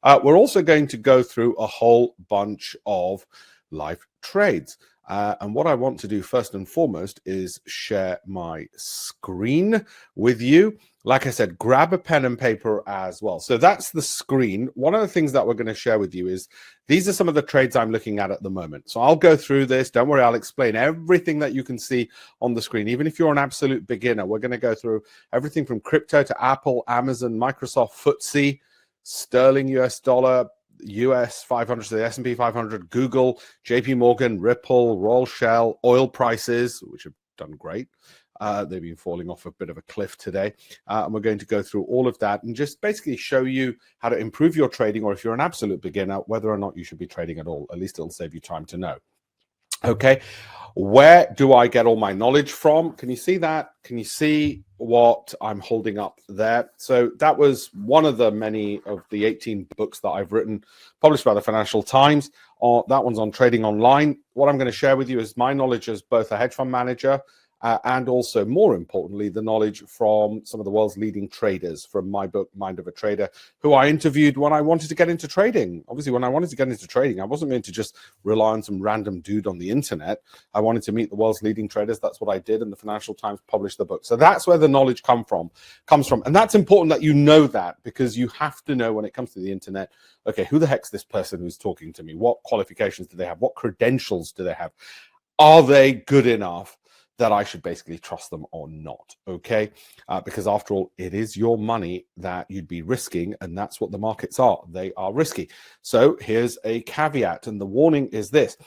We're also going to go through a whole bunch of live trades. And what I want to do first and foremost is share my screen with you. Like I said, grab a pen and paper as well. So that's the screen. One of the things that we're going to share with you is these are some of the trades I'm looking at the moment. So I'll go through this. Don't worry, I'll explain everything that you can see on the screen. Even if you're an absolute beginner, we're going to go through everything from crypto to Apple, Amazon, Microsoft, FTSE, sterling, US dollar, US 500 to the S&P 500, Google, JP Morgan, Ripple, Royal Shell, oil prices, which have done great. They've been falling off a bit of a cliff today. And we're going to go through all of that and just basically show you how to improve your trading, or if you're an absolute beginner, whether or not you should be trading at all. At least it'll save you time to know. Okay, where do I get all my knowledge from? Can you see that? Can you see what I'm holding up there? So that was one of the many of the 18 books that I've written, published by the Financial Times. That one's on Trading Online. What I'm going to share with you is my knowledge as both a hedge fund manager and also, more importantly, the knowledge from some of the world's leading traders from my book, Mind of a Trader, who I interviewed when I wanted to get into trading. Obviously, when I wanted to get into trading, I wasn't going to just rely on some random dude on the internet. I wanted to meet the world's leading traders. That's what I did, and the Financial Times published the book. So that's where the knowledge comes from. And that's important that you know that, because you have to know when it comes to the internet, okay, who the heck's this person who's talking to me? What qualifications do they have? What credentials do they have? Are they good enough that I should basically trust them or not, okay? Because after all, it is your money that you'd be risking, and that's what the markets are. They are risky. So here's a caveat, and the warning is this.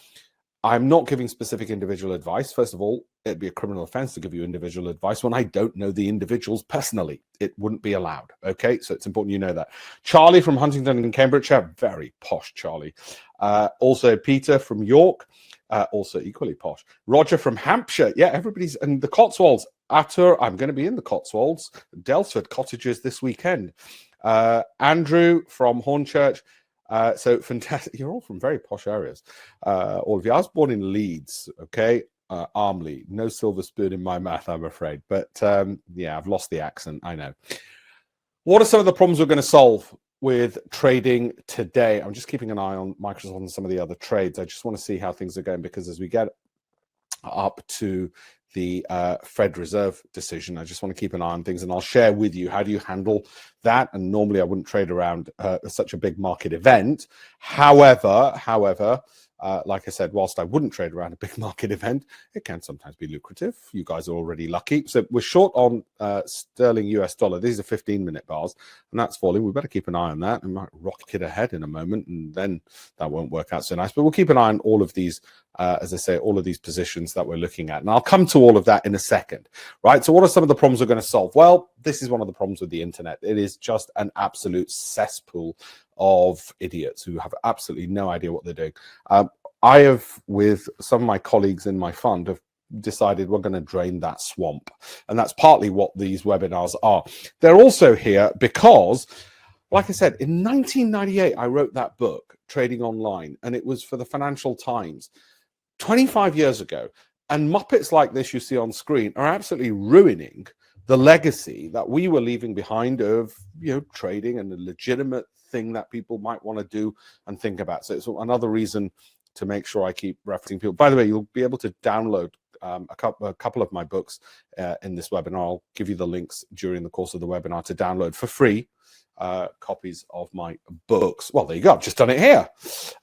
I'm not giving specific individual advice. First of all, it'd be a criminal offense to give you individual advice when I don't know the individuals personally. It wouldn't be allowed, okay? So it's important you know that. Charlie from Huntingdon in Cambridgeshire, very posh Charlie. Also Peter from York, also equally posh. Roger from Hampshire. Yeah, everybody's in the Cotswolds. After I'm going to be in the Cotswolds, Delsford Cottages this weekend. Andrew from Hornchurch. So fantastic. You're all from very posh areas. All of you. I was born in Leeds, okay? Armley. No silver spoon in my mouth, I'm afraid. But yeah, I've lost the accent. I know. What are some of the problems we're going to solve with trading today? I'm just keeping an eye on Microsoft and some of the other trades. I just want to see how things are going, because as we get up to the Fed Reserve decision, I just want to keep an eye on things, and I'll share with you how do you handle that. And normally I wouldn't trade around such a big market event. However, like I said, whilst I wouldn't trade around a big market event, it can sometimes be lucrative. You guys are already lucky. So we're short on sterling US dollar. These are 15-minute bars, and that's falling. We better keep an eye on that. It might rocket ahead in a moment, and then that won't work out so nice. But we'll keep an eye on all of these, as I say, all of these positions that we're looking at. And I'll come to all of that in a second, right? So what are some of the problems we're going to solve? Well, this is one of the problems with the internet. It is just an absolute cesspool of idiots who have absolutely no idea what they're doing. I have, with some of my colleagues in my fund, have decided we're going to drain that swamp. And that's partly what these webinars are. They're also here because, like I said, in 1998, I wrote that book, Trading Online, and it was for the Financial Times 25 years ago. And Muppets like this you see on screen are absolutely ruining the legacy that we were leaving behind of, you know, trading and a legitimate thing that people might want to do and think about. So it's another reason to make sure I keep referencing people. By the way, you'll be able to download a couple of my books in this webinar. I'll give you the links during the course of the webinar to download for free copies of my books. Well, there you go. I've just done it here.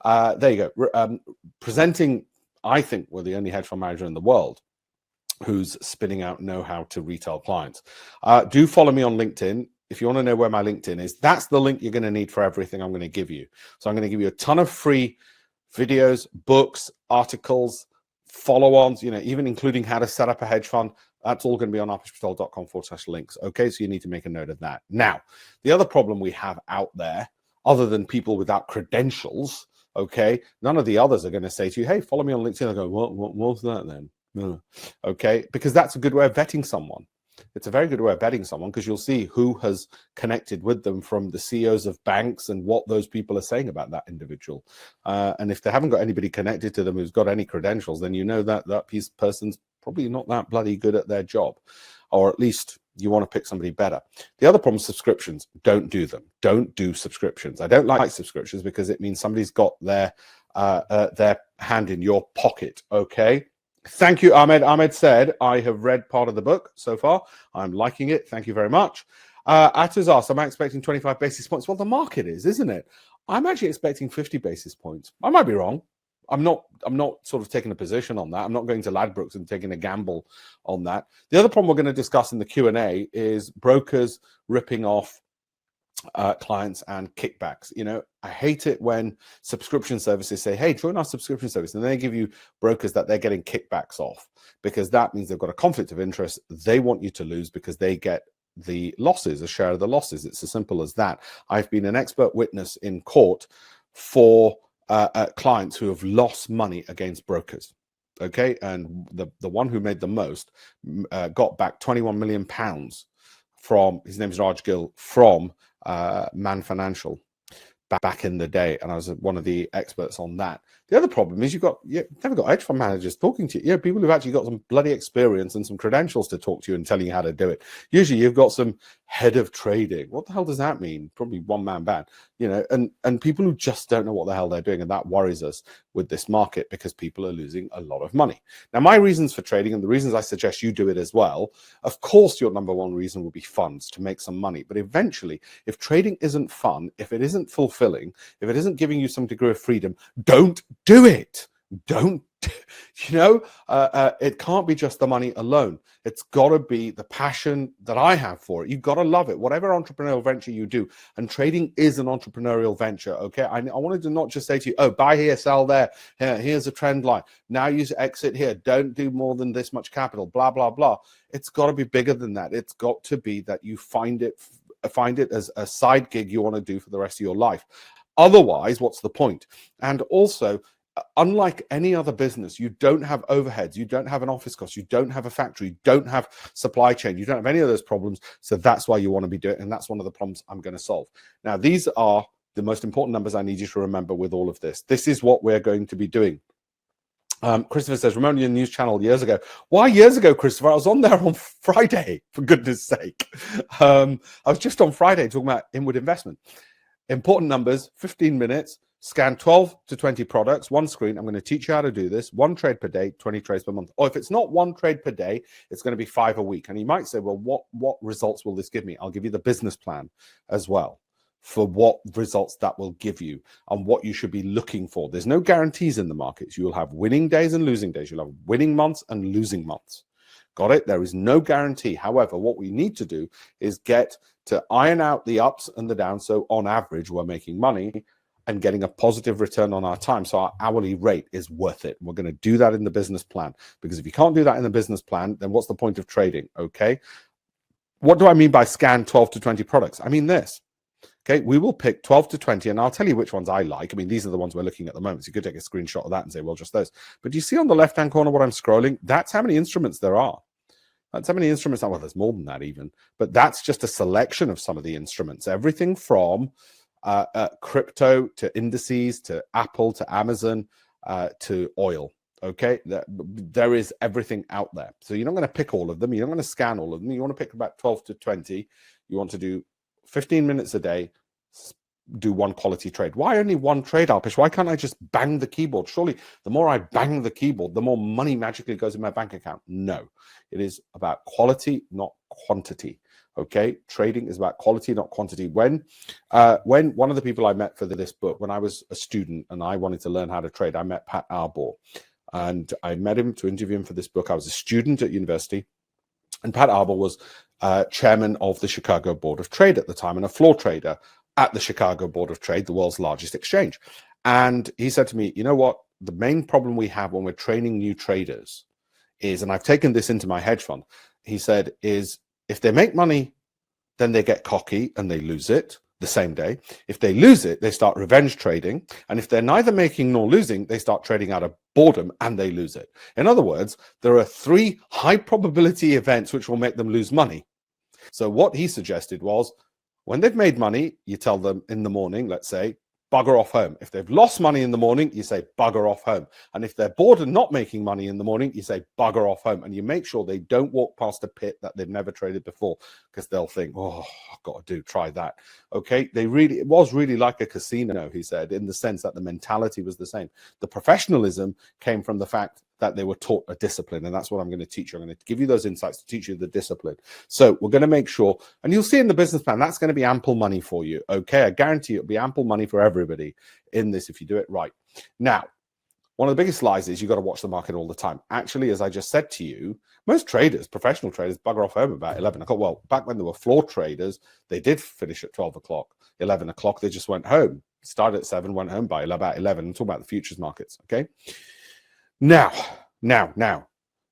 There you go. Presenting, I think we're the only hedge fund manager in the world who's spinning out know-how to retail clients. Do follow me on LinkedIn. If you want to know where my LinkedIn is, that's the link you're going to need for everything I'm going to give you. So I'm going to give you a ton of free videos, books, articles, follow-ons, you know, even including how to set up a hedge fund. That's all going to be on alpeshpatel.com/links. Okay, so you need to make a note of that. Now, the other problem we have out there, other than people without credentials, okay, none of the others are going to say to you, hey, follow me on LinkedIn. I go, what's that then? No. Okay, because that's a good way of vetting someone. It's a very good way of betting someone, because you'll see who has connected with them from the CEOs of banks and what those people are saying about that individual. And if they haven't got anybody connected to them who's got any credentials, then you know that that person's probably not that bloody good at their job, or at least you want to pick somebody better. The other problem is subscriptions. Don't do them. Don't do subscriptions. I don't like subscriptions because it means somebody's got their hand in your pocket. Okay. Thank you, Ahmed. Ahmed said, I have read part of the book so far. I'm liking it. Thank you very much. Atuz asked, am I expecting 25 basis points? Well, the market is, isn't it? I'm actually expecting 50 basis points. I might be wrong. I'm not sort of taking a position on that. I'm not going to Ladbrokes and taking a gamble on that. The other problem we're going to discuss in the Q&A is brokers ripping off clients and kickbacks. You know, I hate it when subscription services say, hey, join our subscription service, and they give you brokers that they're getting kickbacks off, because that means they've got a conflict of interest. They want you to lose because they get the losses, a share of the losses. It's as simple as that. I've been an expert witness in court for clients who have lost money against brokers. Okay, and the one who made the most got back £21 million from, his name's Raj Gill, from Man Financial back in the day, and I was one of the experts on that. The other problem is you've never got hedge fund managers talking to you. Yeah, people who've actually got some bloody experience and some credentials to talk to you and telling you how to do it. Usually you've got some head of trading. What the hell does that mean? Probably one man band, you know, and people who just don't know what the hell they're doing, and that worries us with this market because people are losing a lot of money. Now, my reasons for trading, and the reasons I suggest you do it as well, of course, your number one reason will be funds, to make some money. But eventually, if trading isn't fun, if it isn't fulfilling, if it isn't giving you some degree of freedom, don't do it. Don't, you know, it can't be just the money alone. It's got to be the passion that I have for it. You've got to love it, whatever entrepreneurial venture you do. And trading is an entrepreneurial venture, okay? I wanted to not just say to you, oh, buy here, sell there. Here's a trend line. Now you exit here. Don't do more than this much capital, blah, blah, blah. It's got to be bigger than that. It's got to be that you find it as a side gig you want to do for the rest of your life. Otherwise, what's the point? And also, unlike any other business, you don't have overheads, you don't have an office cost, you don't have a factory, you don't have supply chain, you don't have any of those problems. So that's why you want to be doing it, and that's one of the problems I'm going to solve. Now, these are the most important numbers I need you to remember with all of this. This is what we're going to be doing. Christopher says, remember your news channel years ago. Why years ago, Christopher? I was on there on Friday, for goodness sake. I was just on Friday talking about inward investment. Important numbers, 15 minutes, scan 12 to 20 products, one screen. I'm going to teach you how to do this. One trade per day, 20 trades per month. Or if it's not one trade per day, it's going to be 5 a week. And you might say, well, what results will this give me? I'll give you the business plan as well for what results that will give you and what you should be looking for. There's no guarantees in the markets. You'll have winning days and losing days. You'll have winning months and losing months. Got it? There is no guarantee. However, what we need to do is get to iron out the ups and the downs. So on average, we're making money and getting a positive return on our time. So our hourly rate is worth it. We're going to do that in the business plan, because if you can't do that in the business plan, then what's the point of trading? Okay. What do I mean by scan 12 to 20 products? I mean this. Okay, we will pick 12 to 20, and I'll tell you which ones I like. I mean, these are the ones we're looking at the moment. So you could take a screenshot of that and say, well, just those. But do you see on the left-hand corner what I'm scrolling? That's how many instruments there are. That's how many instruments. Well, there's more than that even. But that's just a selection of some of the instruments. Everything from crypto to indices to Apple to Amazon to oil. Okay, there is everything out there. So you're not going to pick all of them. You're not going to scan all of them. You want to pick about 12 to 20. You want to do 15 minutes a day, do one quality trade. Why only one trade, Alpesh? Why can't I just bang the keyboard? Surely the more I bang the keyboard, the more money magically goes in my bank account. No, it is about quality, not quantity. Okay, trading is about quality, not quantity. When one of the people I met for this book, when I was a student and I wanted to learn how to trade, I met Pat Arbor, and I met him to interview him for this book. I was a student at university, and Pat Arbor was chairman of the Chicago Board of Trade at the time and a floor trader at the Chicago Board of Trade, the world's largest exchange. And he said to me, you know what? The main problem we have when we're training new traders is, and I've taken this into my hedge fund, he said, is if they make money, then they get cocky and they lose it the same day. If they lose it, they start revenge trading. And if they're neither making nor losing, they start trading out of boredom and they lose it. In other words, there are 3 high probability events which will make them lose money. So what he suggested was, when they've made money, you tell them in the morning, let's say, bugger off home. If they've lost money in the morning, you say bugger off home. And if they're bored and not making money in the morning, you say bugger off home. And you make sure they don't walk past a pit that they've never traded before, because they'll think, oh, I've got to try that. Okay, it was really like a casino, he said, in the sense that the mentality was the same. The professionalism came from the fact that they were taught a discipline, and that's what I'm going to teach you. I'm going to give you those insights to teach you the discipline. So we're going to make sure, and you'll see in the business plan, that's going to be ample money for you. Okay, I guarantee it'll be ample money for everybody in this if you do it right. Now, one of the biggest lies is you've got to watch the market all the time. Actually, as I just said to you, most traders, professional traders, bugger off home about 11 o'clock. Well, back when there were floor traders, they did finish at 12 o'clock, 11 o'clock. They just went home, started at 7, went home by about 11. I'm talking about the futures markets, okay? Now,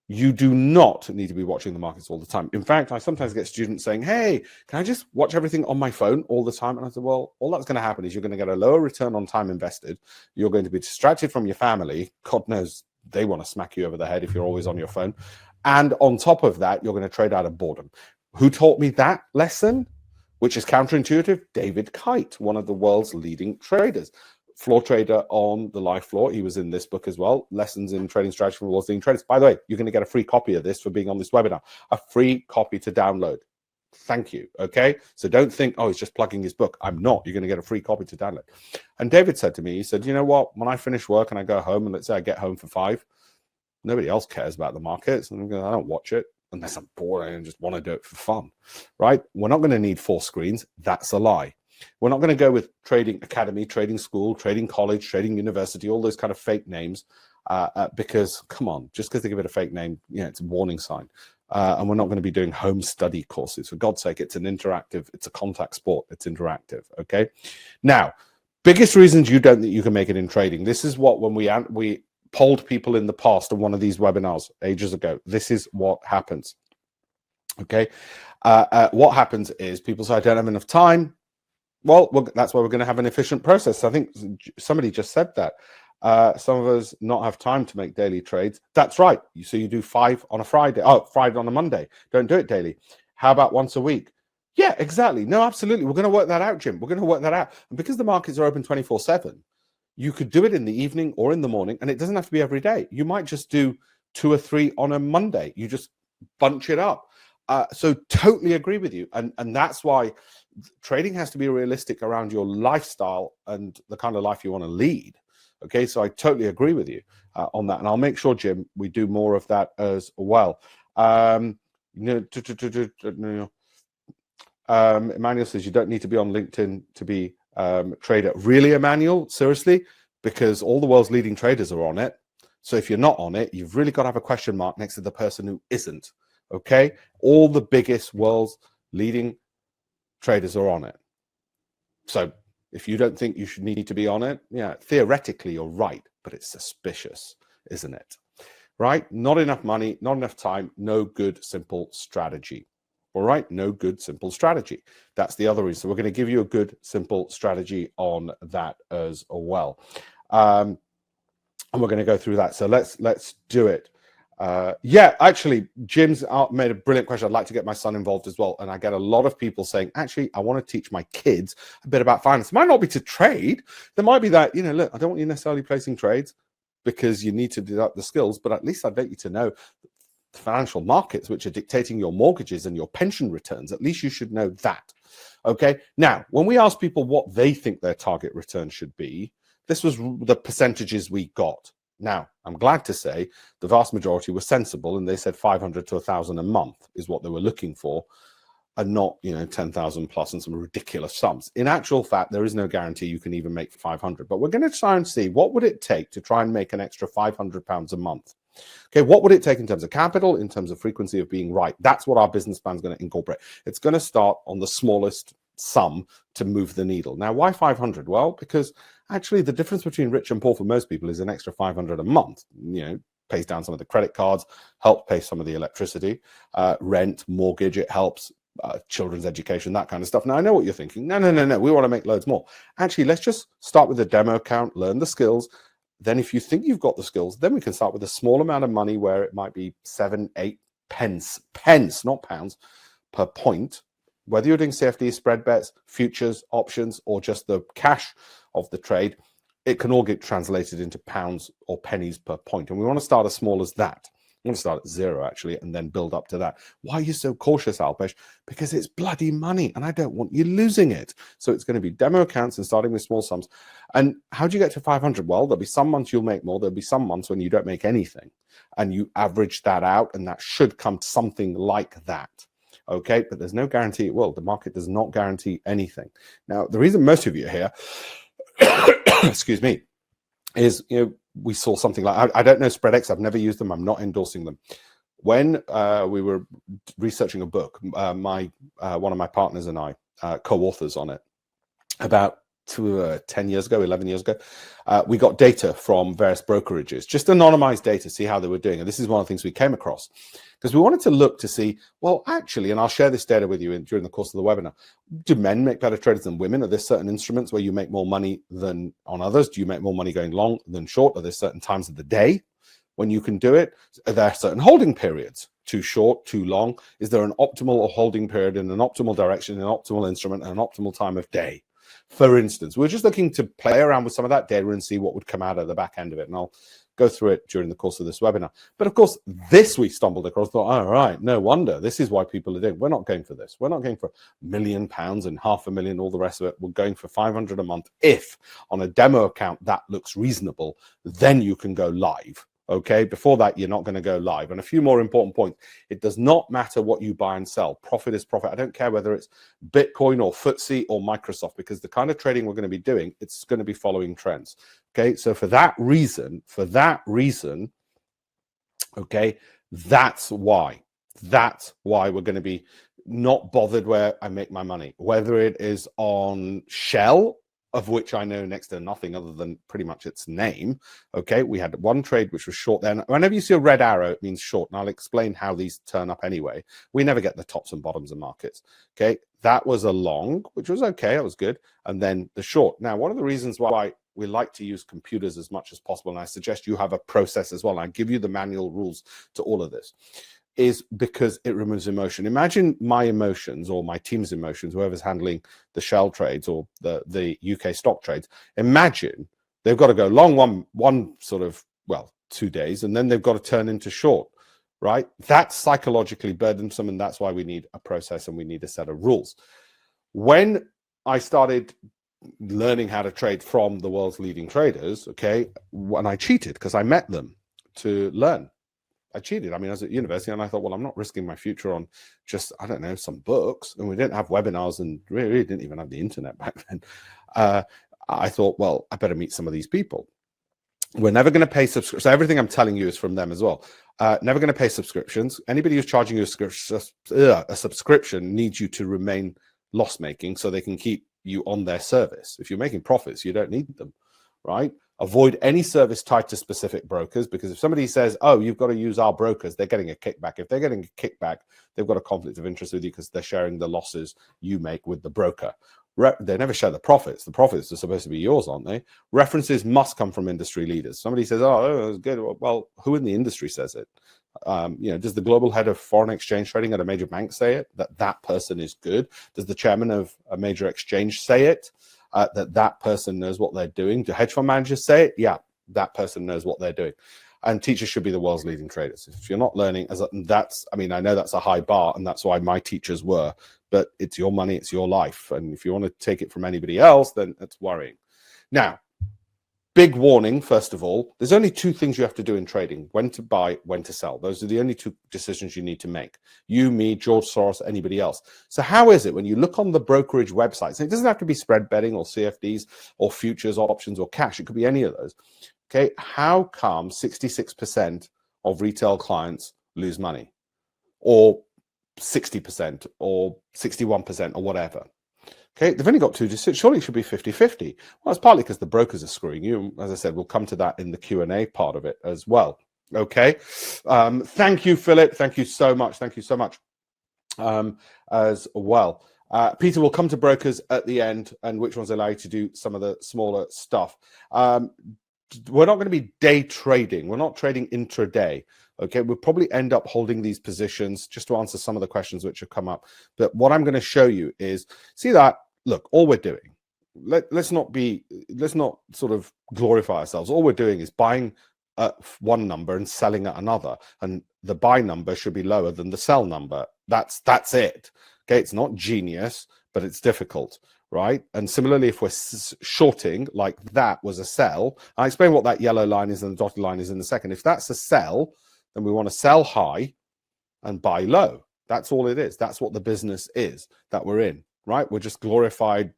you do not need to be watching the markets all the time. In fact, I sometimes get students saying, hey, can I just watch everything on my phone all the time? And I said, well, all that's going to happen is you're going to get a lower return on time invested. You're going to be distracted from your family. God knows they want to smack you over the head if you're always on your phone. And on top of that, you're going to trade out of boredom. Who taught me that lesson, which is counterintuitive? David Kite, one of the world's leading traders. Floor trader on the live floor. He was in this book as well, Lessons in Trading Strategy for World's Leading Traders. By the way, you're going to get a free copy of this for being on this webinar, a free copy to download. Thank you. Okay. So don't think, oh, he's just plugging his book. I'm not. You're going to get a free copy to download. And David said to me, he said, you know what? When I finish work and I go home, and let's say I get home for 5, nobody else cares about the markets. And I don't watch it unless I'm bored and just want to do it for fun, right? We're not going to need 4 screens. That's a lie. We're not going to go with trading academy, trading school, trading college, trading university, all those kind of fake names, because, come on, just because they give it a fake name, it's a warning sign. And we're not going to be doing home study courses. For God's sake, it's an interactive, it's a contact sport, it's interactive, okay? Now, biggest reasons you don't think you can make it in trading. This is what, when we polled people in the past on one of these webinars ages ago, this is what happens, okay? What happens is people say, I don't have enough time. Well, that's why we're going to have an efficient process. I think somebody just said that. Some of us not have time to make daily trades. That's right. So you do 5 on a Friday. Oh, 5 on a Monday. Don't do it daily. How about once a week? Yeah, exactly. No, absolutely. We're going to work that out, Jim. We're going to work that out. And because the markets are open 24/7, you could do it in the evening or in the morning, and it doesn't have to be every day. You might just do 2 or 3 on a Monday. You just bunch it up. So totally agree with you. And that's why trading has to be realistic around your lifestyle and the kind of life you want to lead. Okay, so I totally agree with you on that. And I'll make sure, Jim, we do more of that as well. Emmanuel says you don't need to be on LinkedIn to be trader. Really, Emmanuel? Seriously? Because all the world's leading traders are on it. So if you're not on it, you've really got to have a question mark next to the person who isn't. Okay, all the biggest world's leading traders are on it. So if you don't think you should need to be on it, yeah, theoretically you're right, but it's suspicious, isn't it? Right? Not enough money, not enough time, no good, simple strategy. All right, no good, simple strategy. That's the other reason. So we're going to give you a good, simple strategy on that as well. And we're going to go through that. So let's do it. Yeah, actually, Jim's made a brilliant question. I'd like to get my son involved as well. And I get a lot of people saying, actually, I want to teach my kids a bit about finance. It might not be to trade. There might be that, look, I don't want you necessarily placing trades because you need to develop the skills, but at least I'd like you to know the financial markets, which are dictating your mortgages and your pension returns. At least you should know that. Okay. Now, when we ask people what they think their target return should be, this was the percentages we got. Now, I'm glad to say the vast majority were sensible, and they said 500 to 1,000 a month is what they were looking for, and not 10,000 plus and some ridiculous sums. In actual fact, there is no guarantee you can even make 500. But we're going to try and see what would it take to try and make an extra £500 a month. Okay, what would it take in terms of capital, in terms of frequency of being right? That's what our business plan is going to incorporate. It's going to start on the smallest sum to move the needle. Now, why 500? Well, because actually the difference between rich and poor for most people is an extra 500 a month. Pays down some of the credit cards, helps pay some of the electricity, rent, mortgage. It helps children's education, that kind of stuff. Now, I know what you're thinking. No. We want to make loads more. Actually, let's just start with the demo account, learn the skills. Then if you think you've got the skills, then we can start with a small amount of money where it might be 7, 8 pence, not pounds, per point. whether you're doing CFDs, spread bets, futures, options, or just the cash of the trade, it can all get translated into pounds or pennies per point. And we want to start as small as that. We want to start at 0, actually, and then build up to that. Why are you so cautious, Alpesh? Because it's bloody money, and I don't want you losing it. So it's going to be demo accounts and starting with small sums. And how do you get to 500? Well, there'll be some months you'll make more. There'll be some months when you don't make anything. And you average that out, and that should come to something like that. Okay, but there's no guarantee it will. The market does not guarantee anything. Now, the reason most of you are here, excuse me, is, we saw something like, I don't know SpreadX, I've never used them, I'm not endorsing them. When we were researching a book, one of my partners and I, co-authors on it, about 10 years ago, 11 years ago, we got data from various brokerages, just anonymized data, see how they were doing. And this is one of the things we came across, because we wanted to look to see, well, actually, and I'll share this data with you during the course of the webinar, do men make better traders than women? Are there certain instruments where you make more money than on others? Do you make more money going long than short? Are there certain times of the day when you can do it? Are there certain holding periods? Too short, too long? Is there an optimal holding period in an optimal direction, an optimal instrument, and an optimal time of day? For instance, we're just looking to play around with some of that data and see what would come out of the back end of it. And I'll go through it during the course of this webinar. But of course, this we stumbled across, thought, all right, no wonder. This is why people are doing. We're not going for this. We're not going for £1 million and £500,000, all the rest of it. We're going for 500 a month. If on a demo account that looks reasonable, then you can go live. Okay, before that, you're not going to go live. And a few more important points. It does not matter what you buy and sell. Profit is profit. I don't care whether it's Bitcoin or FTSE or Microsoft, because the kind of trading we're going to be doing, it's going to be following trends. Okay, so for that reason, okay, that's why we're going to be not bothered where I make my money, whether it is on Shell, of which I know next to nothing other than pretty much its name. Okay, we had one trade which was short there. Whenever you see a red arrow, it means short. And I'll explain how these turn up anyway. We never get the tops and bottoms of markets. Okay, that was a long, which was okay, that was good. And then the short. Now, one of the reasons why we like to use computers as much as possible, and I suggest you have a process as well, and I give you the manual rules to all of this, is because it removes emotion. Imagine my emotions or my team's emotions, whoever's handling the Shell trades or the UK stock trades. Imagine they've got to go long one sort of, 2 days, and then they've got to turn into short, right? That's psychologically burdensome, and that's why we need a process and we need a set of rules. When I started learning how to trade from the world's leading traders, okay, when I cheated because I met them to learn. I cheated. I mean, I was at university and I thought, well, I'm not risking my future on just, I don't know, some books. And we didn't have webinars and really didn't even have the internet back then. I thought, well, I better meet some of these people. We're never going to pay subscriptions. So everything I'm telling you is from them as well. Never going to pay subscriptions. Anybody who's charging you a subscription needs you to remain loss-making so they can keep you on their service. If you're making profits, you don't need them, right? Avoid any service tied to specific brokers, because if somebody says, oh, you've got to use our brokers, they're getting a kickback. If they're getting a kickback, they've got a conflict of interest with you because they're sharing the losses you make with the broker. They never share the profits. The profits are supposed to be yours, aren't they? References must come from industry leaders. Somebody says, oh, that's good. Well, who in the industry says it? Does the global head of foreign exchange trading at a major bank say it, that person is good? Does the chairman of a major exchange say it? That person knows what they're doing. Do hedge fund managers say it? Yeah, that person knows what they're doing. And teachers should be the world's leading traders. If you're not learning, I know that's a high bar, and that's why my teachers were, but it's your money, it's your life. And if you want to take it from anybody else, then it's worrying. Now, big warning, first of all, there's only 2 things you have to do in trading: when to buy, when to sell. Those are the only 2 decisions you need to make. You, me, George Soros, anybody else. So how is it when you look on the brokerage websites, it doesn't have to be spread betting or CFDs or futures or options or cash, it could be any of those. Okay, how come 66% of retail clients lose money, or 60% or 61% or whatever? Okay, they've only got 2 decisions. Surely it should be 50-50. Well, it's partly because the brokers are screwing you. As I said, we'll come to that in the Q&A part of it as well. Okay, thank you, Philip. Thank you so much. Thank you so much as well. Peter, will come to brokers at the end and which ones allow you to do some of the smaller stuff. going to be day trading. We're not trading intraday. Okay, we'll probably end up holding these positions, just to answer some of the questions which have come up. But what I'm going to show you is, see that, look, all we're doing, let's not sort of glorify ourselves. All we're doing is buying at one number and selling at another, and the buy number should be lower than the sell number. That's it. Okay, it's not genius, but it's difficult, right? And similarly, if we're shorting, like that was a sell, I'll explain what that yellow line is and the dotted line is in a second. If that's a sell, then we want to sell high and buy low. That's all it is. That's what the business is that we're in, right? We're just glorified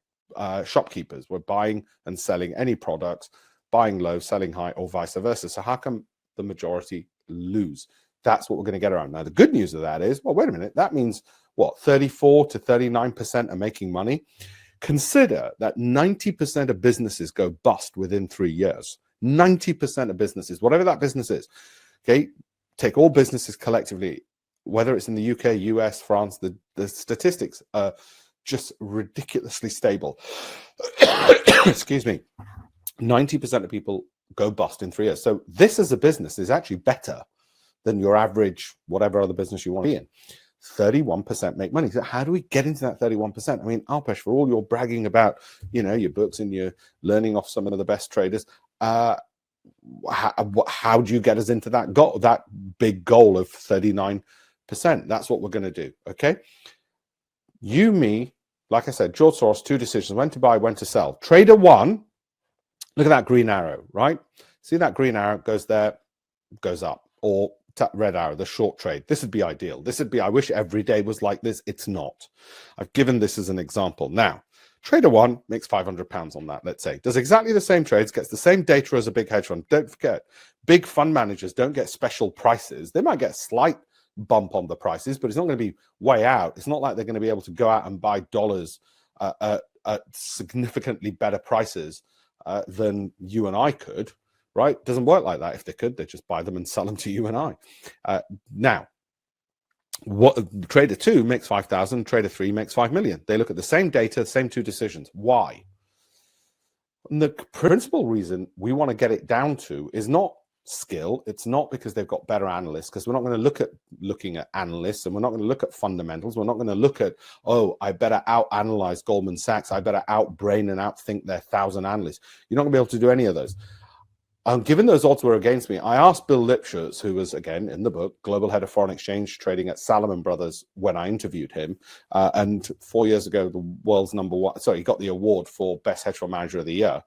shopkeepers. We're buying and selling any products, buying low, selling high, or vice versa. So how come the majority lose? That's what we're going to get around. Now, the good news of that is, well, wait a minute, that means what, 34 to 39% are making money? Consider that 90% of businesses go bust within 3 years. 90% of businesses, whatever that business is, okay, take all businesses collectively, whether it's in the UK, US, France, the statistics are just ridiculously stable. Excuse me. 90% of people go bust in 3 years. So this as a business is actually better than your average, whatever other business you want to be in. 31% make money. So how do we get into that 31%? I mean, Alpesh, for all your bragging about, your books and your learning off some of the best traders, how do you get us into that goal, that big goal of 39%? That's what we're going to do. Okay. You, me, like I said, George Soros, 2 decisions, when to buy, when to sell. Trader 1, look at that green arrow, right? See that green arrow goes there, goes up, or red arrow, the short trade. This would be ideal. This would be, I wish every day was like this. It's not. I've given this as an example. Now, trader 1 makes £500 on that, let's say. Does exactly the same trades, gets the same data as a big hedge fund. Don't forget, big fund managers don't get special prices. They might get a slight bump on the prices, but it's not going to be way out. It's not like they're going to be able to go out and buy dollars at significantly better prices than you and I could. Right? Doesn't work like that. If they could, they'd just buy them and sell them to you and I. Now, what trader 2 makes 5,000, trader 3 makes 5 million. They look at the same data, same 2 decisions. Why? And the principal reason we want to get it down to is not skill. It's not because they've got better analysts, because we're not going to look at looking at analysts, and we're not going to look at fundamentals. We're not going to look at, oh, I better out analyze Goldman Sachs. I better out brain and outthink their 1,000 analysts. You're not going to be able to do any of those. Given those odds were against me, I asked Bill Lipschutz, who was, again, in the book, global head of foreign exchange trading at Salomon Brothers when I interviewed him. And 4 years ago, the world's he got the award for best hedge fund manager of the year.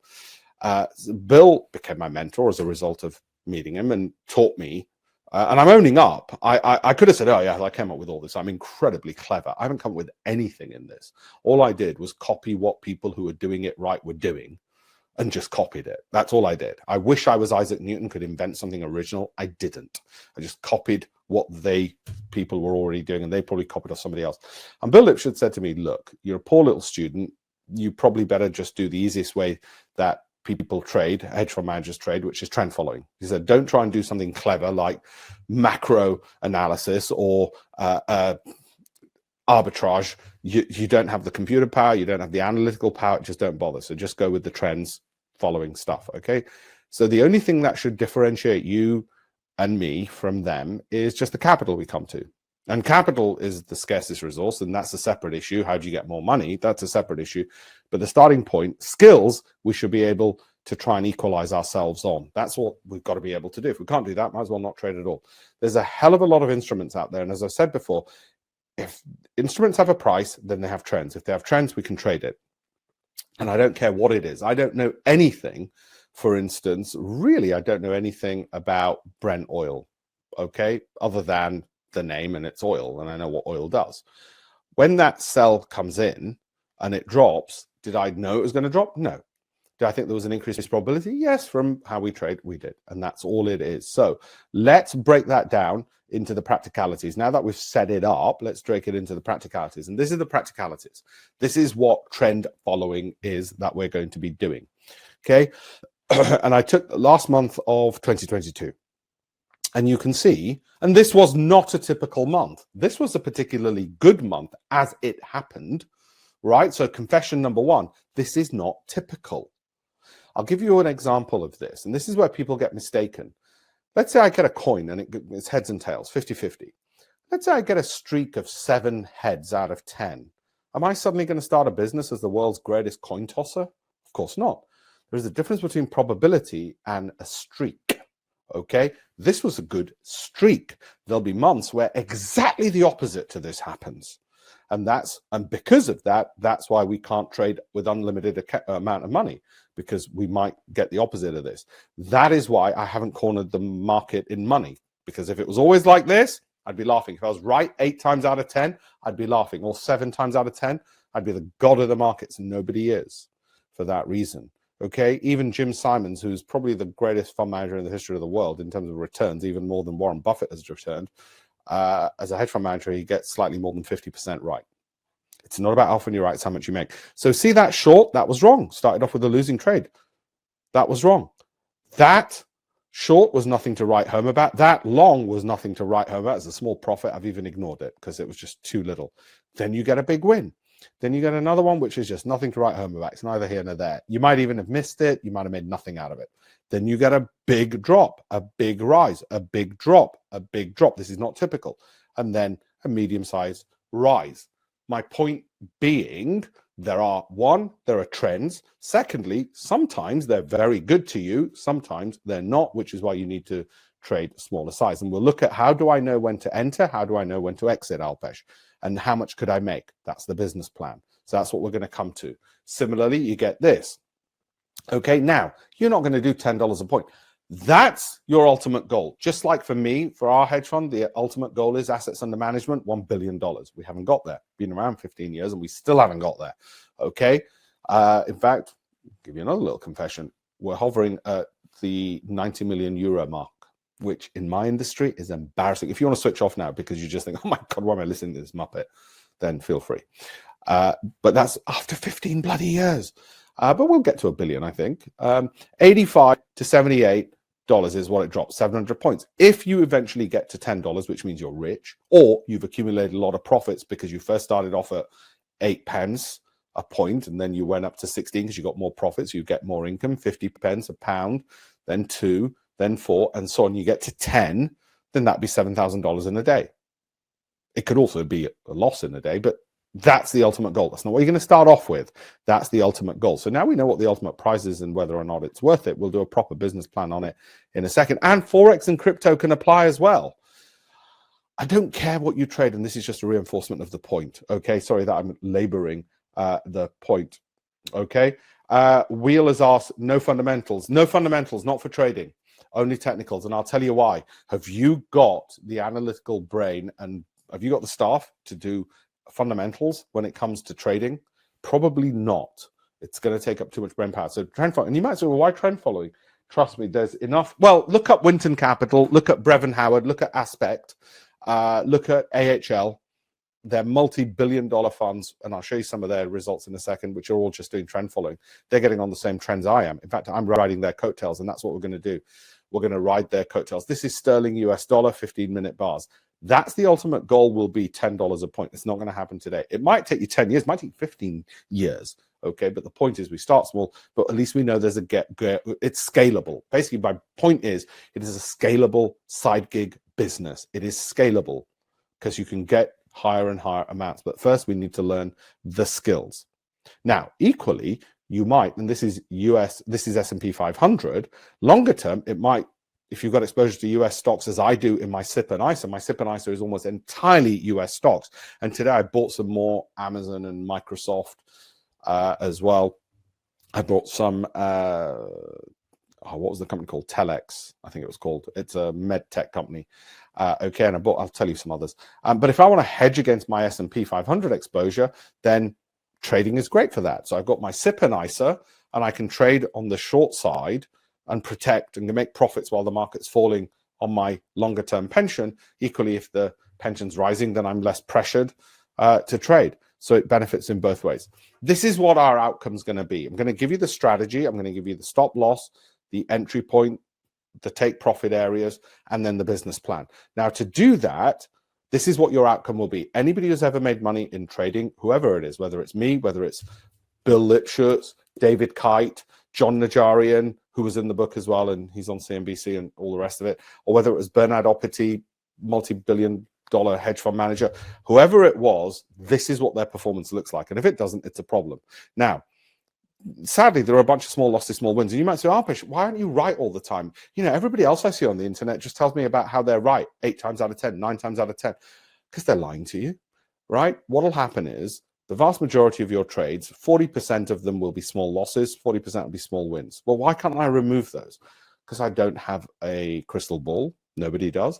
Bill became my mentor as a result of meeting him and taught me. And I'm owning up. I could have said, oh, yeah, I came up with all this. I'm incredibly clever. I haven't come up with anything in this. All I did was copy what people who were doing it right were doing, and just copied it. That's all I did. I wish I was Isaac Newton, could invent something original. I didn't. I just copied what people were already doing, and they probably copied off somebody else. And Bill Lipschutz said to me, look, you're a poor little student. You probably better just do the easiest way that people trade, hedge fund managers trade, which is trend following. He said, don't try and do something clever like macro analysis or arbitrage. You don't have the computer power. You don't have the analytical power. Just don't bother. So just go with the trends following stuff. Okay. So the only thing that should differentiate you and me from them is just the capital we come to. And capital is the scarcest resource, and that's a separate issue. How do you get more money? That's a separate issue. But the starting point, skills, we should be able to try and equalize ourselves on. That's what we've got to be able to do. If we can't do that, might as well not trade at all. There's a hell of a lot of instruments out there. And as I said before, if instruments have a price, then they have trends. If they have trends, we can trade it. And I don't care what it is. I don't know anything, for instance, really, I don't know anything about Brent oil, okay, other than the name and it's oil, and I know what oil does. When that sell comes in and it drops, did I know it was going to drop? No. Did I think there was an increased probability? Yes, from how we trade, we did. And that's all it is. So let's break that down into the practicalities. Now that we've set it up, let's break it into the practicalities. And this is the practicalities. This is what trend following is that we're going to be doing. Okay. And I took last month of 2022. And you can see, and this was not a typical month. This was a particularly good month as it happened, right? So confession number one, this is not typical. I'll give you an example of this, and this is where people get mistaken. Let's say I get a coin and it's heads and tails, 50-50. Let's say I get a streak of 7 heads out of 10. Am I suddenly going to start a business as the world's greatest coin tosser? Of course not. There's a difference between probability and a streak. Okay, this was a good streak. There'll be months where exactly the opposite to this happens. And because of that, that's why we can't trade with unlimited amount of money, because we might get the opposite of this. That is why I haven't cornered the market in money, because if it was always like this, I'd be laughing. If I was right 8 times out of 10, I'd be laughing. Or 7 times out of 10, I'd be the god of the markets, and nobody is for that reason. Okay, even Jim Simons, who's probably the greatest fund manager in the history of the world in terms of returns, even more than Warren Buffett has returned, as a hedge fund manager, he gets slightly more than 50% right. It's not about how often you're right, it's how much you make. So see that short, that was wrong. Started off with a losing trade. That was wrong. That short was nothing to write home about. That long was nothing to write home about. It's a small profit. I've even ignored it because it was just too little. Then you get a big win. Then you get another one, which is just nothing to write home about. It's neither here nor there. You might even have missed it. You might have made nothing out of it. Then you get a big drop, a big rise, a big drop, a big drop. This is not typical. And then a medium-sized rise. My point being, there are trends. Secondly, sometimes they're very good to you. Sometimes they're not, which is why you need to trade smaller size. And we'll look at how do I know when to enter? How do I know when to exit, Alpesh? And how much could I make? That's the business plan. So that's what we're going to come to. Similarly, you get this. Okay, now, you're not going to do $10 a point. That's your ultimate goal. Just like for me, for our hedge fund, the ultimate goal is assets under management, $1 billion. We haven't got there. Been around 15 years and we still haven't got there. Okay. In fact, I'll give you another little confession. We're hovering at the 90 million euro mark, which in my industry is embarrassing. If you want to switch off now because you just think, oh my God, why am I listening to this Muppet? Then feel free. But that's after 15 bloody years. But we'll get to $1 billion, I think. 85 to 78 dollars is what it drops, 700 points. If you eventually get to $10, which means you're rich, or you've accumulated a lot of profits because you first started off at 8 pence a point, and then you went up to 16 because you got more profits, you get more income, 50 pence a pound, then 2, then 4, and so on. You get to 10, then that'd be $7,000 in a day. It could also be a loss in a day, but that's the ultimate goal. That's not what you're going to start off with. That's the ultimate goal. So now we know what the ultimate price is and whether or not it's worth it. We'll do a proper business plan on it in a second. And Forex and crypto can apply as well. I don't care what you trade, and this is just a reinforcement of the point. Okay, sorry that I'm laboring the point. Okay, Wheel has asked, no fundamentals. No fundamentals, not for trading, only technicals. And I'll tell you why. Have you got the analytical brain and have you got the staff to do fundamentals when it comes to trading? Probably not. It's going to take up too much brain power. So trend following, and you might say, well, why trend following? Trust me, there's enough. Well, look up Winton Capital, look at Brevin Howard, look at Aspect, look at AHL. They're multi-billion-dollar funds, and I'll show you some of their results in a second, which are all just doing trend following. They're getting on the same trends I am. In fact, I'm riding their coattails, and that's what we're going to do. We're going to ride their coattails. This is sterling US dollar, 15-minute bars. That's the ultimate goal, will be $10 a point. It's not going to happen today. It might take you 10 years, it might take 15 years. Okay, but the point is we start small, but at least we know there's it's scalable. Basically, my point is it is a scalable side gig business. It is scalable because you can get higher and higher amounts. But first, we need to learn the skills. Now, equally, you might, and this is S&P 500, longer term, it might, if you've got exposure to US stocks, as I do in my SIP and ISA, my SIP and ISA is almost entirely US stocks. And today I bought some more Amazon and Microsoft as well. I bought some, what was the company called? Telex, I think it was called. It's a med tech company. Okay, and I'll tell you some others. But if I want to hedge against my S&P 500 exposure, then trading is great for that. So I've got my SIP and ISA, and I can trade on the short side and protect and make profits while the market's falling on my longer term pension. Equally, if the pension's rising, then I'm less pressured to trade. So it benefits in both ways. This is what our outcome's going to be. I'm going to give you the strategy. I'm going to give you the stop loss, the entry point, the take profit areas, and then the business plan. Now, to do that, this is what your outcome will be. Anybody who's ever made money in trading, whoever it is, whether it's me, whether it's Bill Lipschutz, David Kite, John Najarian, who was in the book as well, and he's on CNBC and all the rest of it, or whether it was Bernard Opity, multi-billion-dollar hedge fund manager, whoever it was, this is what their performance looks like. And if it doesn't, it's a problem. Now, sadly, there are a bunch of small losses, small wins. And you might say, Alpesh, why aren't you right all the time? You know, everybody else I see on the internet just tells me about how they're right 8 times out of 10, 9 times out of 10, because they're lying to you, right? What'll happen is the vast majority of your trades, 40% of them will be small losses, 40% will be small wins. Well, why can't I remove those? Because I don't have a crystal ball. Nobody does.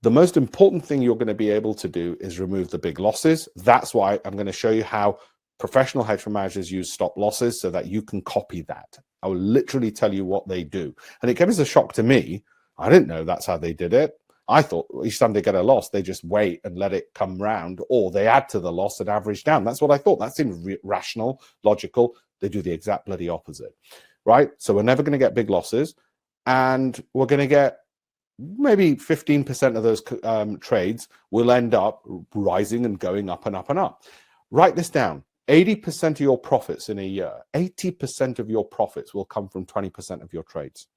The most important thing you're going to be able to do is remove the big losses. That's why I'm going to show you how professional hedge fund managers use stop losses so that you can copy that. I will literally tell you what they do. And it came as a shock to me. I didn't know that's how they did it. I thought each time they get a loss, they just wait and let it come round, or they add to the loss and average down. That's what I thought. That seemed rational, logical. They do the exact bloody opposite, right? So we're never going to get big losses, and we're going to get maybe 15% of those trades will end up rising and going up and up and up. Write this down. 80% of your profits in a year, 80% of your profits will come from 20% of your trades.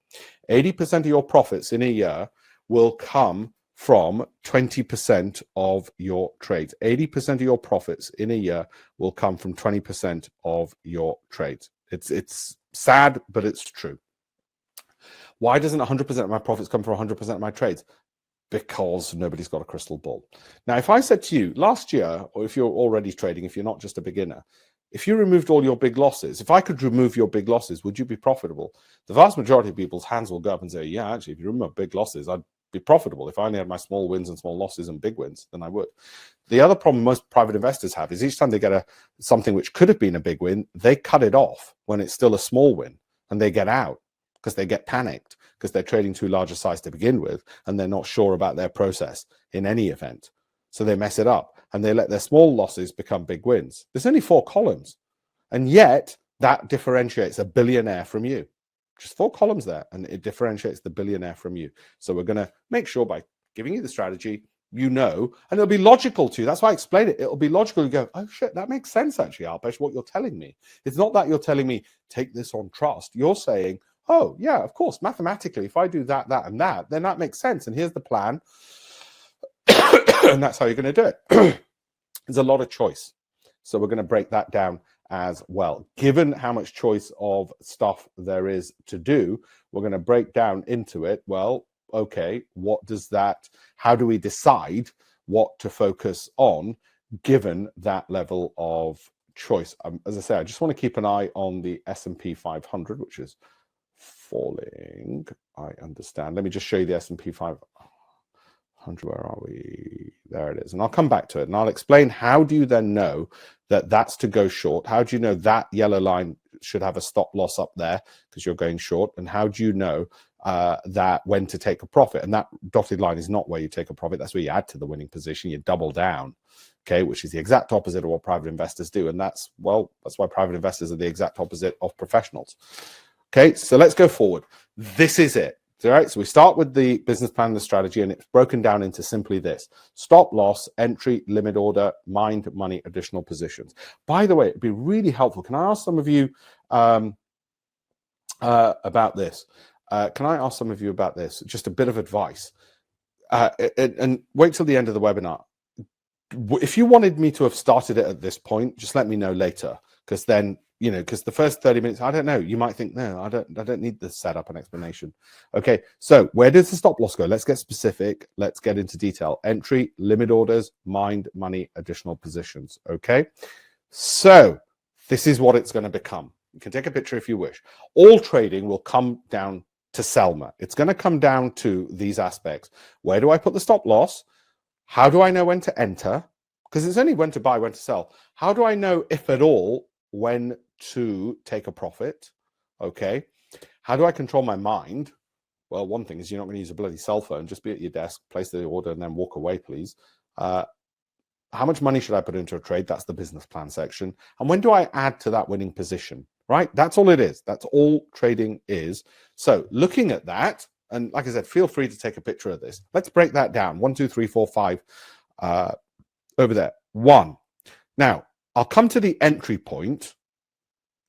80% of your profits in a year will come from 20% of your trades. 80% of your profits in a year will come from 20% of your trades. It's sad, but it's true. Why doesn't 100% of my profits come from 100% of my trades? Because nobody's got a crystal ball. Now, if I said to you last year, or if you're already trading, if you're not just a beginner, if you removed all your big losses, if I could remove your big losses, would you be profitable? The vast majority of people's hands will go up and say, yeah, actually, if you remove big losses, I'd be profitable. If I only had my small wins and small losses and big wins, then I would. The other problem most private investors have is each time they get something which could have been a big win, they cut it off when it's still a small win, and they get out because they get panicked because they're trading too large a size to begin with, and they're not sure about their process in any event. So they mess it up, and they let their small losses become big wins. There's only 4 columns, and yet that differentiates a billionaire from you. Just 4 columns there, and it differentiates the billionaire from you. So we're going to make sure by giving you the strategy, you know, and it'll be logical to you. That's why I explain it. It'll be logical. You go, oh shit, that makes sense actually, Alpesh, what you're telling me. It's not that you're telling me, take this on trust. You're saying, oh yeah, of course, mathematically, if I do that, that, and that, then that makes sense. And here's the plan. And that's how you're going to do it. There's a lot of choice. So we're going to break that down as well. Given how much choice of stuff there is to do, we're going to break down into it. Well, okay, what does that, how do we decide what to focus on given that level of choice? As I say, I just want to keep an eye on the S&P 500, which is falling. I understand. Let me just show you the S&P 500. Where are we? There it is. And I'll come back to it and I'll explain how do you then know that that's to go short? How do you know that yellow line should have a stop loss up there because you're going short? And how do you know that when to take a profit? And that dotted line is not where you take a profit. That's where you add to the winning position. You double down, okay, which is the exact opposite of what private investors do. And that's, well, that's why private investors are the exact opposite of professionals. Okay, so let's go forward. This is it. All right, so we start with the business plan, the strategy, and it's broken down into simply this: stop loss, entry, limit order, mind, money, additional positions. By the way, it'd be really helpful. Can I ask some of you about this? Can I ask some of you about this? Just a bit of advice. And wait till the end of the webinar. If you wanted me to have started it at this point, just let me know later, because then, you know, because the first 30 minutes, I don't know, you might think, no, I don't need the setup and explanation. Okay, so where does the stop loss go? Let's get specific. Let's get into detail. Entry, limit orders, mind, money, additional positions. Okay, so this is what it's going to become. You can take a picture if you wish. All trading will come down to Selma. It's going to come down to these aspects. Where do I put the stop loss? How do I know when to enter? Because it's only when to buy, when to sell. How do I know, if at all, when to take a profit? Okay. How do I control my mind? Well, one thing is you're not going to use a bloody cell phone. Just be at your desk, place the order, and then walk away, please. How much money should I put into a trade? That's the business plan section. And when do I add to that winning position? Right? That's all it is. That's all trading is. So looking at that, and like I said, feel free to take a picture of this. Let's break that down. 1, 2, 3, 4, 5 over there. 1. Now, I'll come to the entry point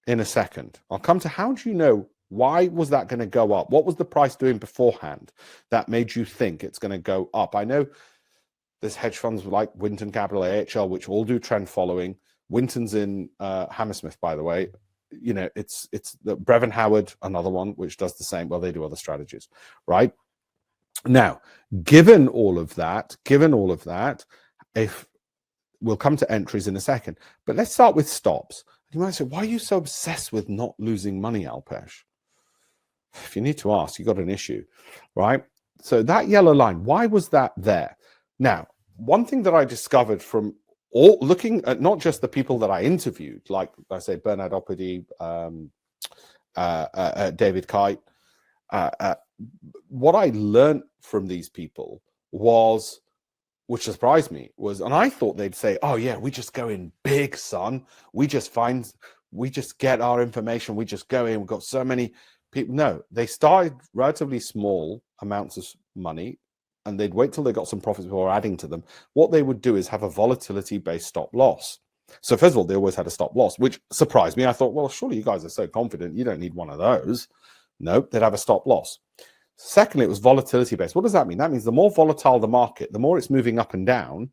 in a second. I'll come to how do you know why was that going to go up? What was the price doing beforehand that made you think it's going to go up? I know there's hedge funds like Winton Capital, AHL, which all do trend following. Winton's in Hammersmith, by the way. You know, it's the Brevin Howard, another one, which does the same. Well, they do other strategies, right? Now, given all of that, if we'll come to entries in a second, but let's start with stops. You might say, why are you so obsessed with not losing money, Alpesh? If you need to ask, you've got an issue, right? So that yellow line, why was that there? Now, one thing that I discovered from all looking at not just the people that I interviewed, like I say, Bernard Opedy, David Kite, what I learned from these people was, which surprised me, was, and I thought they'd say, oh yeah, we just go in big, son. We just get our information. We just go in. We've got so many people. No, they started relatively small amounts of money and they'd wait till they got some profits before adding to them. What they would do is have a volatility-based stop loss. So first of all, they always had a stop loss, which surprised me. I thought, well, surely you guys are so confident. You don't need one of those. Nope, they'd have a stop loss. Secondly, it was volatility-based. What does that mean? That means the more volatile the market, the more it's moving up and down,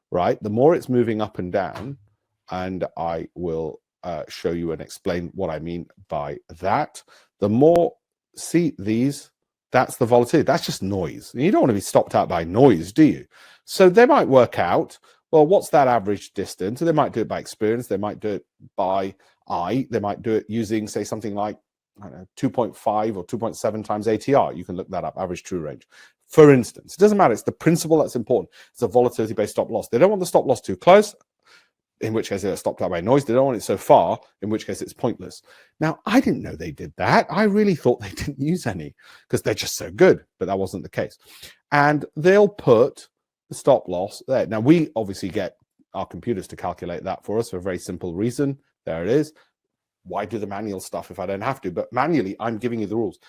right? The more it's moving up and down, and I will show you and explain what I mean by that. The more, see these, that's the volatility. That's just noise. You don't want to be stopped out by noise, do you? So they might work out, well, what's that average distance? So they might do it by experience. They might do it by eye. They might do it using, say, something like, I don't know, 2.5 or 2.7 times ATR. You can look that up, average true range. For instance, it doesn't matter. It's the principle that's important. It's a volatility-based stop loss. They don't want the stop loss too close, in which case they're stopped out by noise. They don't want it so far, in which case it's pointless. Now, I didn't know they did that. I really thought they didn't use any because they're just so good, but that wasn't the case. And they'll put the stop loss there. Now, we obviously get our computers to calculate that for us for a very simple reason. There it is. Why do the manual stuff if I don't have to? But manually, I'm giving you the rules.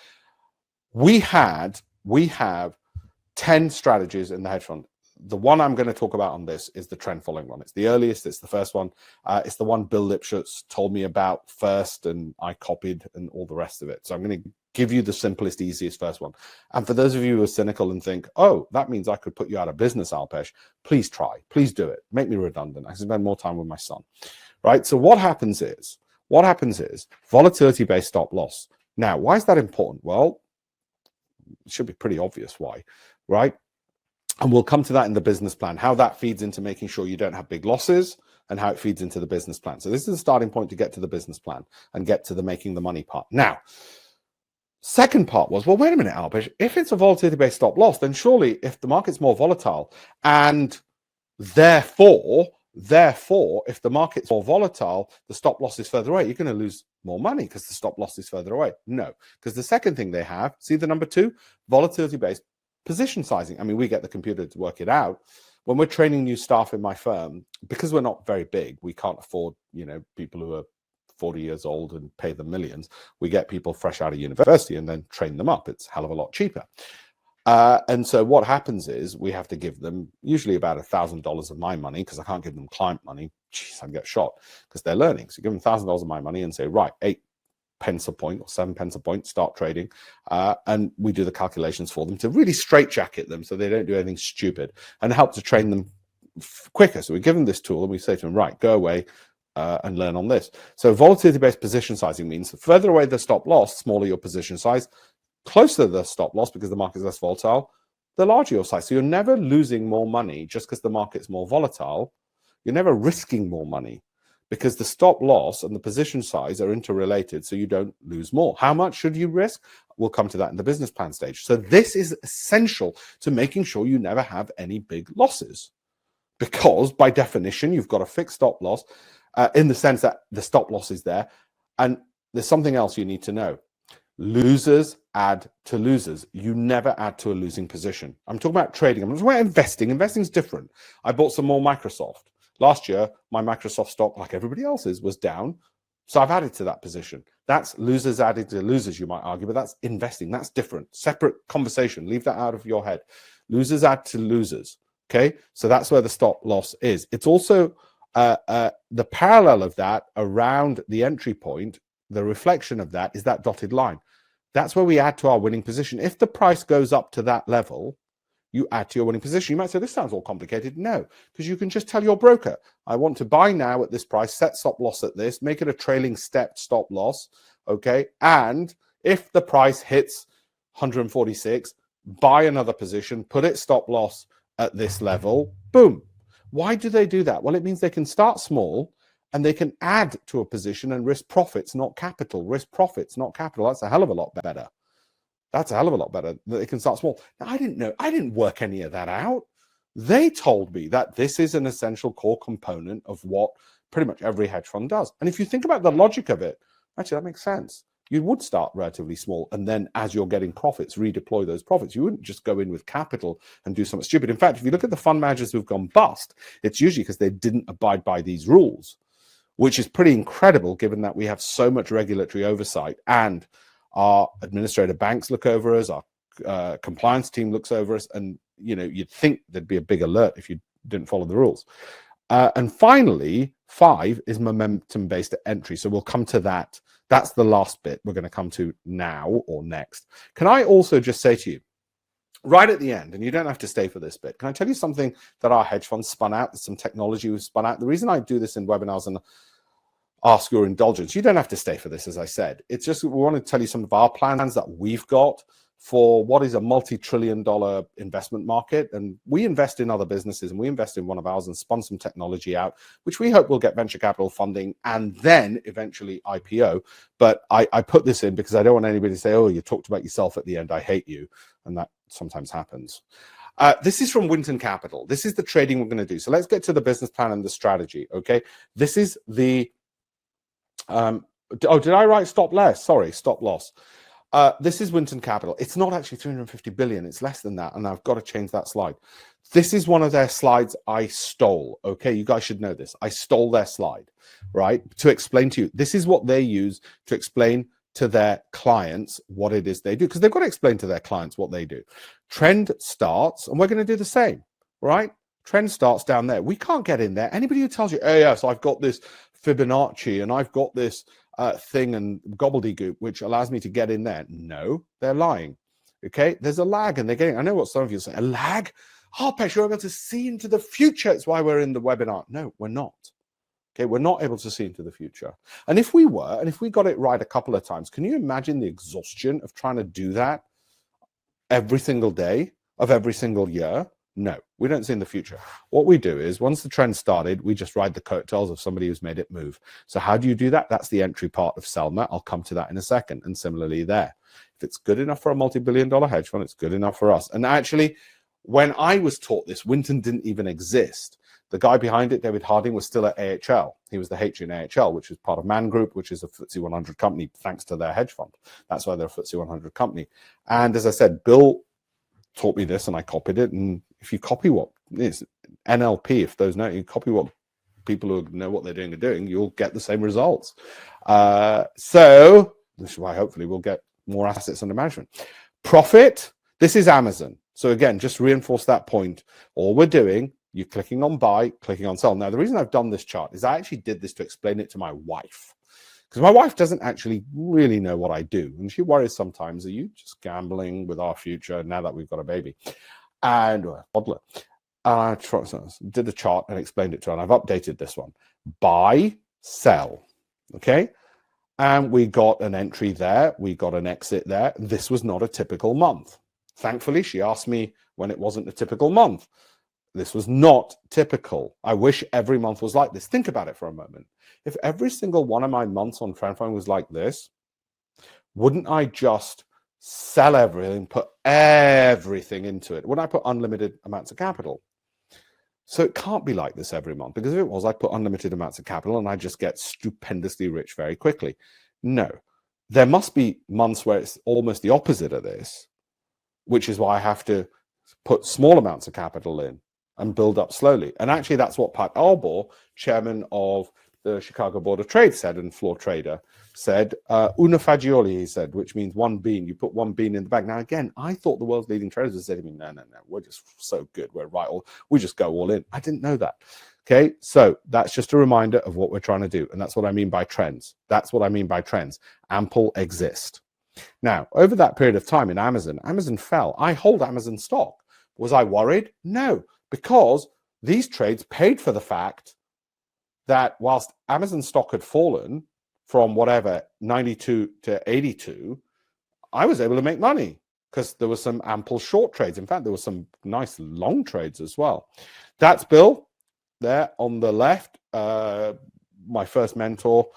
We have 10 strategies in the hedge fund. The one I'm going to talk about on this is the trend following one. It's the earliest. It's the first one. It's the one Bill Lipschutz told me about first, and I copied and all the rest of it. So I'm going to give you the simplest, easiest first one. And for those of you who are cynical and think, oh, that means I could put you out of business, Alpesh, please try. Please do it. Make me redundant. I can spend more time with my son. Right? So what happens is volatility-based stop loss. Now, why is that important? Well, it should be pretty obvious why, right? And we'll come to that in the business plan, how that feeds into making sure you don't have big losses and how it feeds into the business plan. So this is the starting point to get to the business plan and get to the making the money part. Now, second part was, well, wait a minute, Alpesh, if it's a volatility-based stop loss, then surely if the market's more volatile and therefore, if the market's more volatile, the stop loss is further away, you're going to lose more money because the stop loss is further away. No, because the second thing they have, see the number 2, volatility-based position sizing. I mean, we get the computer to work it out. When we're training new staff in my firm, because we're not very big, we can't afford, people who are 40 years old and pay them millions. We get people fresh out of university and then train them up. It's a hell of a lot cheaper. And so what happens is we have to give them usually about $1,000 of my money because I can't give them client money. Jeez, I'd get shot because they're learning. So give them $1,000 of my money and say, right, 8 pence a point or 7 pence a point, start trading. And we do the calculations for them to really straitjacket them so they don't do anything stupid and help to train them quicker. So we give them this tool and we say to them, right, go away and learn on this. So volatility-based position sizing means the further away the stop loss, smaller your position size, closer to the stop loss because the market is less volatile, the larger your size. So you're never losing more money just because the market's more volatile. You're never risking more money because the stop loss and the position size are interrelated, so you don't lose more. How much should you risk? We'll come to that in the business plan stage. So this is essential to making sure you never have any big losses because by definition, you've got a fixed stop loss in the sense that the stop loss is there. And there's something else you need to know. Losers add to losers. You never add to a losing position. I'm talking about trading. I'm talking about investing. Investing is different. I bought some more Microsoft. Last year, my Microsoft stock, like everybody else's, was down. So I've added to that position. That's losers added to losers, you might argue, but that's investing. That's different. Separate conversation. Leave that out of your head. Losers add to losers. Okay? So that's where the stop loss is. It's also the parallel of that around the entry point the reflection of that is that dotted line. That's where we add to our winning position. If the price goes up to that level, you add to your winning position. You might say, this sounds all complicated. No, because you can just tell your broker, I want to buy now at this price, set stop loss at this, make it a trailing step stop loss, okay? And if the price hits 146, buy another position, put it stop loss at this level, boom. Why do they do that? Well, it means they can start small and they can add to a position and risk profits, not capital. Risk profits, not capital. That's a hell of a lot better. That's a hell of a lot better. They can start small. Now, I didn't know. I didn't work any of that out. They told me that this is an essential core component of what pretty much every hedge fund does. And if you think about the logic of it, actually, that makes sense. You would start relatively small, and then as you're getting profits, redeploy those profits. You wouldn't just go in with capital and do something stupid. In fact, if you look at the fund managers who've gone bust, it's usually because they didn't abide by these rules, which is pretty incredible given that we have so much regulatory oversight and our administrator banks look over us, our compliance team looks over us, and you'd think there'd be a big alert if you didn't follow the rules. And finally, 5 is momentum-based entry. So we'll come to that. That's the last bit we're going to come to now or next. Can I also just say to you, right at the end, and you don't have to stay for this bit, can I tell you something that our hedge fund spun out, some technology we've spun out? The reason I do this in webinars and ask your indulgence, you don't have to stay for this, as I said. It's just we want to tell you some of our plans that we've got for what is a multi-trillion-dollar investment market. And we invest in other businesses, and we invest in one of ours and spun some technology out, which we hope will get venture capital funding and then eventually IPO. But I put this in because I don't want anybody to say, oh, you talked about yourself at the end, I hate you. And that sometimes happens. This is from Winton Capital. This is the trading we're going to do. So let's get to the business plan and the strategy, okay? This is the... did I write stop loss? Sorry, stop loss. This is Winton Capital. It's not actually 350 billion. It's less than that. And I've got to change that slide. This is one of their slides I stole. Okay, you guys should know this. I stole their slide, right? To explain to you. This is what they use to explain to their clients what it is they do. Because they've got to explain to their clients what they do. Trend starts, and we're going to do the same, right? Trend starts down there. We can't get in there. Anybody who tells you, oh, yes, I've got this Fibonacci and I've got this thing and gobbledygook which allows me to get in there. No, they're lying. Okay, there's a lag, and they're getting. I know what some of you say. A lag? Alpesh, you're able to see into the future. It's why we're in the webinar. No, we're not. Okay, we're not able to see into the future. And if we were, and if we got it right a couple of times, can you imagine the exhaustion of trying to do that every single day of every single year? No, we don't see in the future. What we do is once the trend started, we just ride the coattails of somebody who's made it move. So how do you do that? That's the entry part of Selma. I'll come to that in a second. And similarly there, if it's good enough for a multi-billion-dollar hedge fund, it's good enough for us. And actually, when I was taught this, Winton didn't even exist. The guy behind it, David Harding, was still at AHL. He was the H in AHL, which is part of Man Group, which is a FTSE 100 company, thanks to their hedge fund. That's why they're a FTSE 100 company. And as I said, Bill taught me this and I copied it. And if you copy what is NLP, if those know, you copy what people who know what they're doing are doing, you'll get the same results. So this is why hopefully we'll get more assets under management. Profit, this is Amazon. So again, just reinforce that point. All we're doing, you're clicking on buy, clicking on sell. Now, the reason I've done this chart is I actually did this to explain it to my wife. Because my wife doesn't actually really know what I do. And she worries sometimes, are you just gambling with our future now that we've got a baby? And toddler. I did a chart and explained it to her. And I've updated this one. Buy, sell. Okay. And we got an entry there. We got an exit there. This was not a typical month. Thankfully, she asked me when it wasn't a typical month. This was not typical. I wish every month was like this. Think about it for a moment. If every single one of my months on TrendFind was like this, wouldn't I just sell everything, put everything into it? Wouldn't I put unlimited amounts of capital? So it can't be like this every month, because if it was, I'd put unlimited amounts of capital and I just get stupendously rich very quickly. No, there must be months where it's almost the opposite of this, which is why I have to put small amounts of capital in and build up slowly. And actually, that's what Pat Albor, chairman of the Chicago Board of Trade, said, and floor trader said, una fagioli, he said, which means one bean. You put one bean in the bag. Now, again, I thought the world's leading traders would say to me, no, we're just so good. We're right. We just go all in. I didn't know that. Okay, so that's just a reminder of what we're trying to do. And that's what I mean by trends. That's what I mean by trends. Ample exist. Now, over that period of time in Amazon fell. I hold Amazon stock. Was I worried? No, because these trades paid for the fact that whilst Amazon stock had fallen from whatever, 92 to 82, I was able to make money because there was some ample short trades. In fact, there were some nice long trades as well. That's Bill there on the left, my first mentor,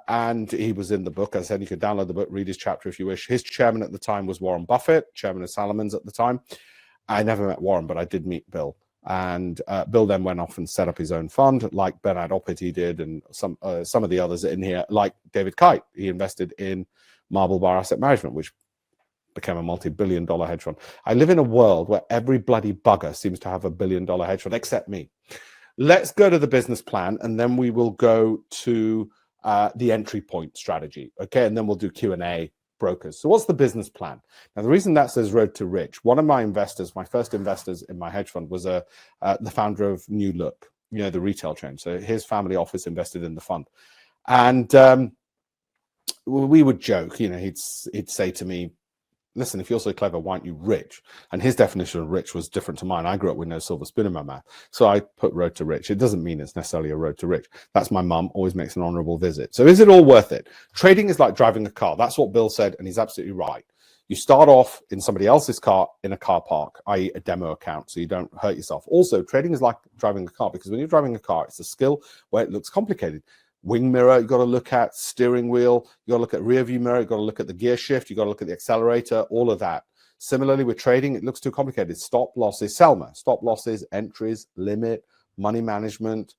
and he was in the book. As I said, you could download the book, read his chapter if you wish. His chairman at the time was Warren Buffett, chairman of Salomons at the time. I never met Warren, but I did meet Bill. And Bill then went off and set up his own fund, like Bernard Opity did, and some of the others in here, like David Kite. He invested in Marble Bar Asset Management, which became a multi-billion-dollar hedge fund. I live in a world where every bloody bugger seems to have a billion-dollar hedge fund, except me. Let's go to the business plan, and then we will go to the entry point strategy, okay? And then we'll do Q&A, brokers. So what's the business plan? Now, the reason that says Road to Rich, one of my investors, my first investors in my hedge fund was the founder of New Look, you know, the retail chain. So his family office invested in the fund. And we would joke, you know, he'd say to me, listen, if you're so clever, why aren't you rich? And his definition of rich was different to mine. I grew up with no silver spoon in my mouth. So I put Road to Rich. It doesn't mean it's necessarily a road to rich. That's my mum, always makes an honorable visit. So is it all worth it? Trading is like driving a car. That's what Bill said, and he's absolutely right. You start off in somebody else's car in a car park, i.e. a demo account, so you don't hurt yourself. Also, trading is like driving a car, because when you're driving a car, it's a skill where it looks complicated. Wing mirror, you've got to look at steering wheel, you've got to look at rear view mirror, you've got to look at the gear shift, you've got to look at the accelerator, all of that. Similarly with trading, it looks too complicated. Stop losses, Selma, stop losses, entries, limit, money management,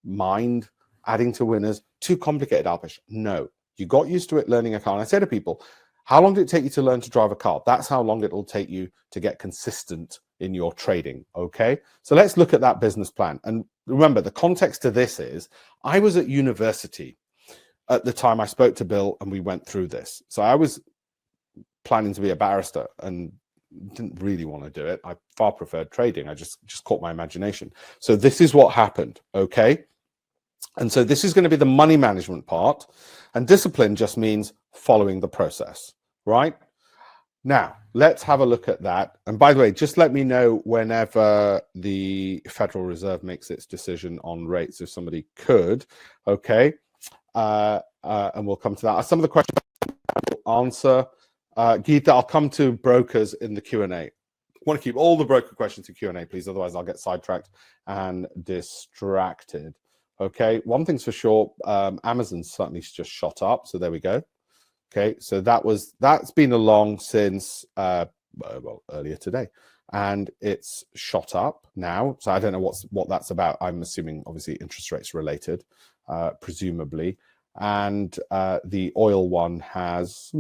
mind, adding to winners, too complicated, Alpesh. No, you got used to it learning a car. And I say to people, how long did it take you to learn to drive a car? That's how long it will take you to get consistent in your trading, okay? So let's look at that business plan. And remember, the context to this is, I was at university at the time I spoke to Bill and we went through this. So I was planning to be a barrister and didn't really want to do it. I far preferred trading. I just caught my imagination. So this is what happened, okay? And so this is going to be the money management part, and discipline just means following the process, right? Now, let's have a look at that. And by the way, just let me know whenever the Federal Reserve makes its decision on rates, if somebody could, okay? And we'll come to that. Some of the questions I will answer. Geeta, I'll come to brokers in the Q&A. I want to keep all the broker questions to Q&A, please. Otherwise, I'll get sidetracked and distracted. Okay, one thing's for sure, Amazon's certainly just shot up. So there we go. Okay, so that's been along since well, earlier today, and it's shot up now. So I don't know what that's about. I'm assuming obviously interest rates related, presumably, and the oil one has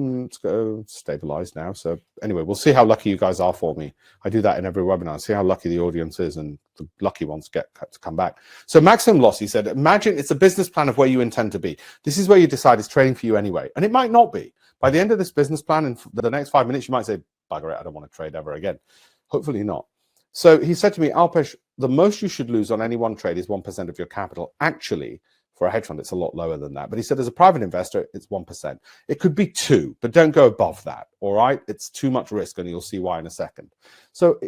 stabilized now. So anyway, we'll see how lucky you guys are for me. I do that in every webinar. See how lucky the audience is, and the lucky ones get to come back. So maximum loss, he said, imagine it's a business plan of where you intend to be. This is where you decide it's trading for you anyway, and it might not be. By the end of this business plan, in the next 5 minutes, you might say, bugger it, I don't want to trade ever again. Hopefully not. So he said to me, Alpesh, the most you should lose on any one trade is 1% of your capital. Actually, for a hedge fund, it's a lot lower than that. But he said, as a private investor, it's 1%. It could be 2%, but don't go above that, all right? It's too much risk, and you'll see why in a second. So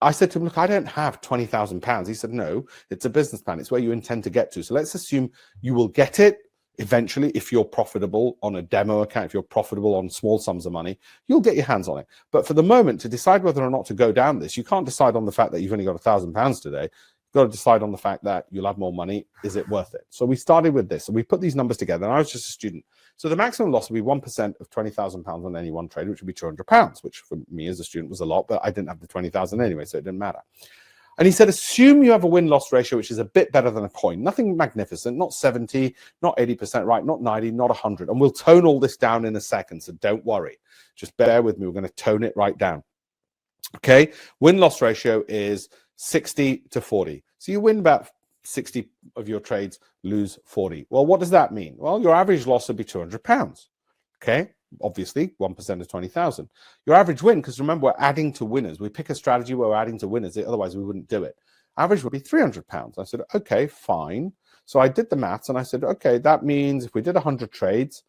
I said to him, look, I don't have £20,000. He said, no, it's a business plan. It's where you intend to get to. So let's assume you will get it eventually. If you're profitable on a demo account, if you're profitable on small sums of money, you'll get your hands on it. But for the moment, to decide whether or not to go down this, you can't decide on the fact that you've only got £1,000 today. Got to decide on the fact that you'll have more money. Is it worth it? So we started with this. So we put these numbers together, and I was just a student. So the maximum loss would be 1% of £20,000 on any one trade, which would be £200, which for me as a student was a lot, but I didn't have the 20,000 anyway, so it didn't matter. And he said, assume you have a win-loss ratio, which is a bit better than a coin. Nothing magnificent, not 70, not 80% right, not 90, not 100. And we'll tone all this down in a second, so don't worry. Just bear with me. We're going to tone it right down. Okay, win-loss ratio is 60 to 40. So you win about 60 of your trades, lose 40. Well, what does that mean? Well, your average loss would be £200. Okay, obviously 1% of 20,000. Your average win, because remember, we're adding to winners. We pick a strategy where we're adding to winners. Otherwise, we wouldn't do it. Average would be £300. I said, okay, fine. So I did the maths and I said, okay, that means if we did 100 trades,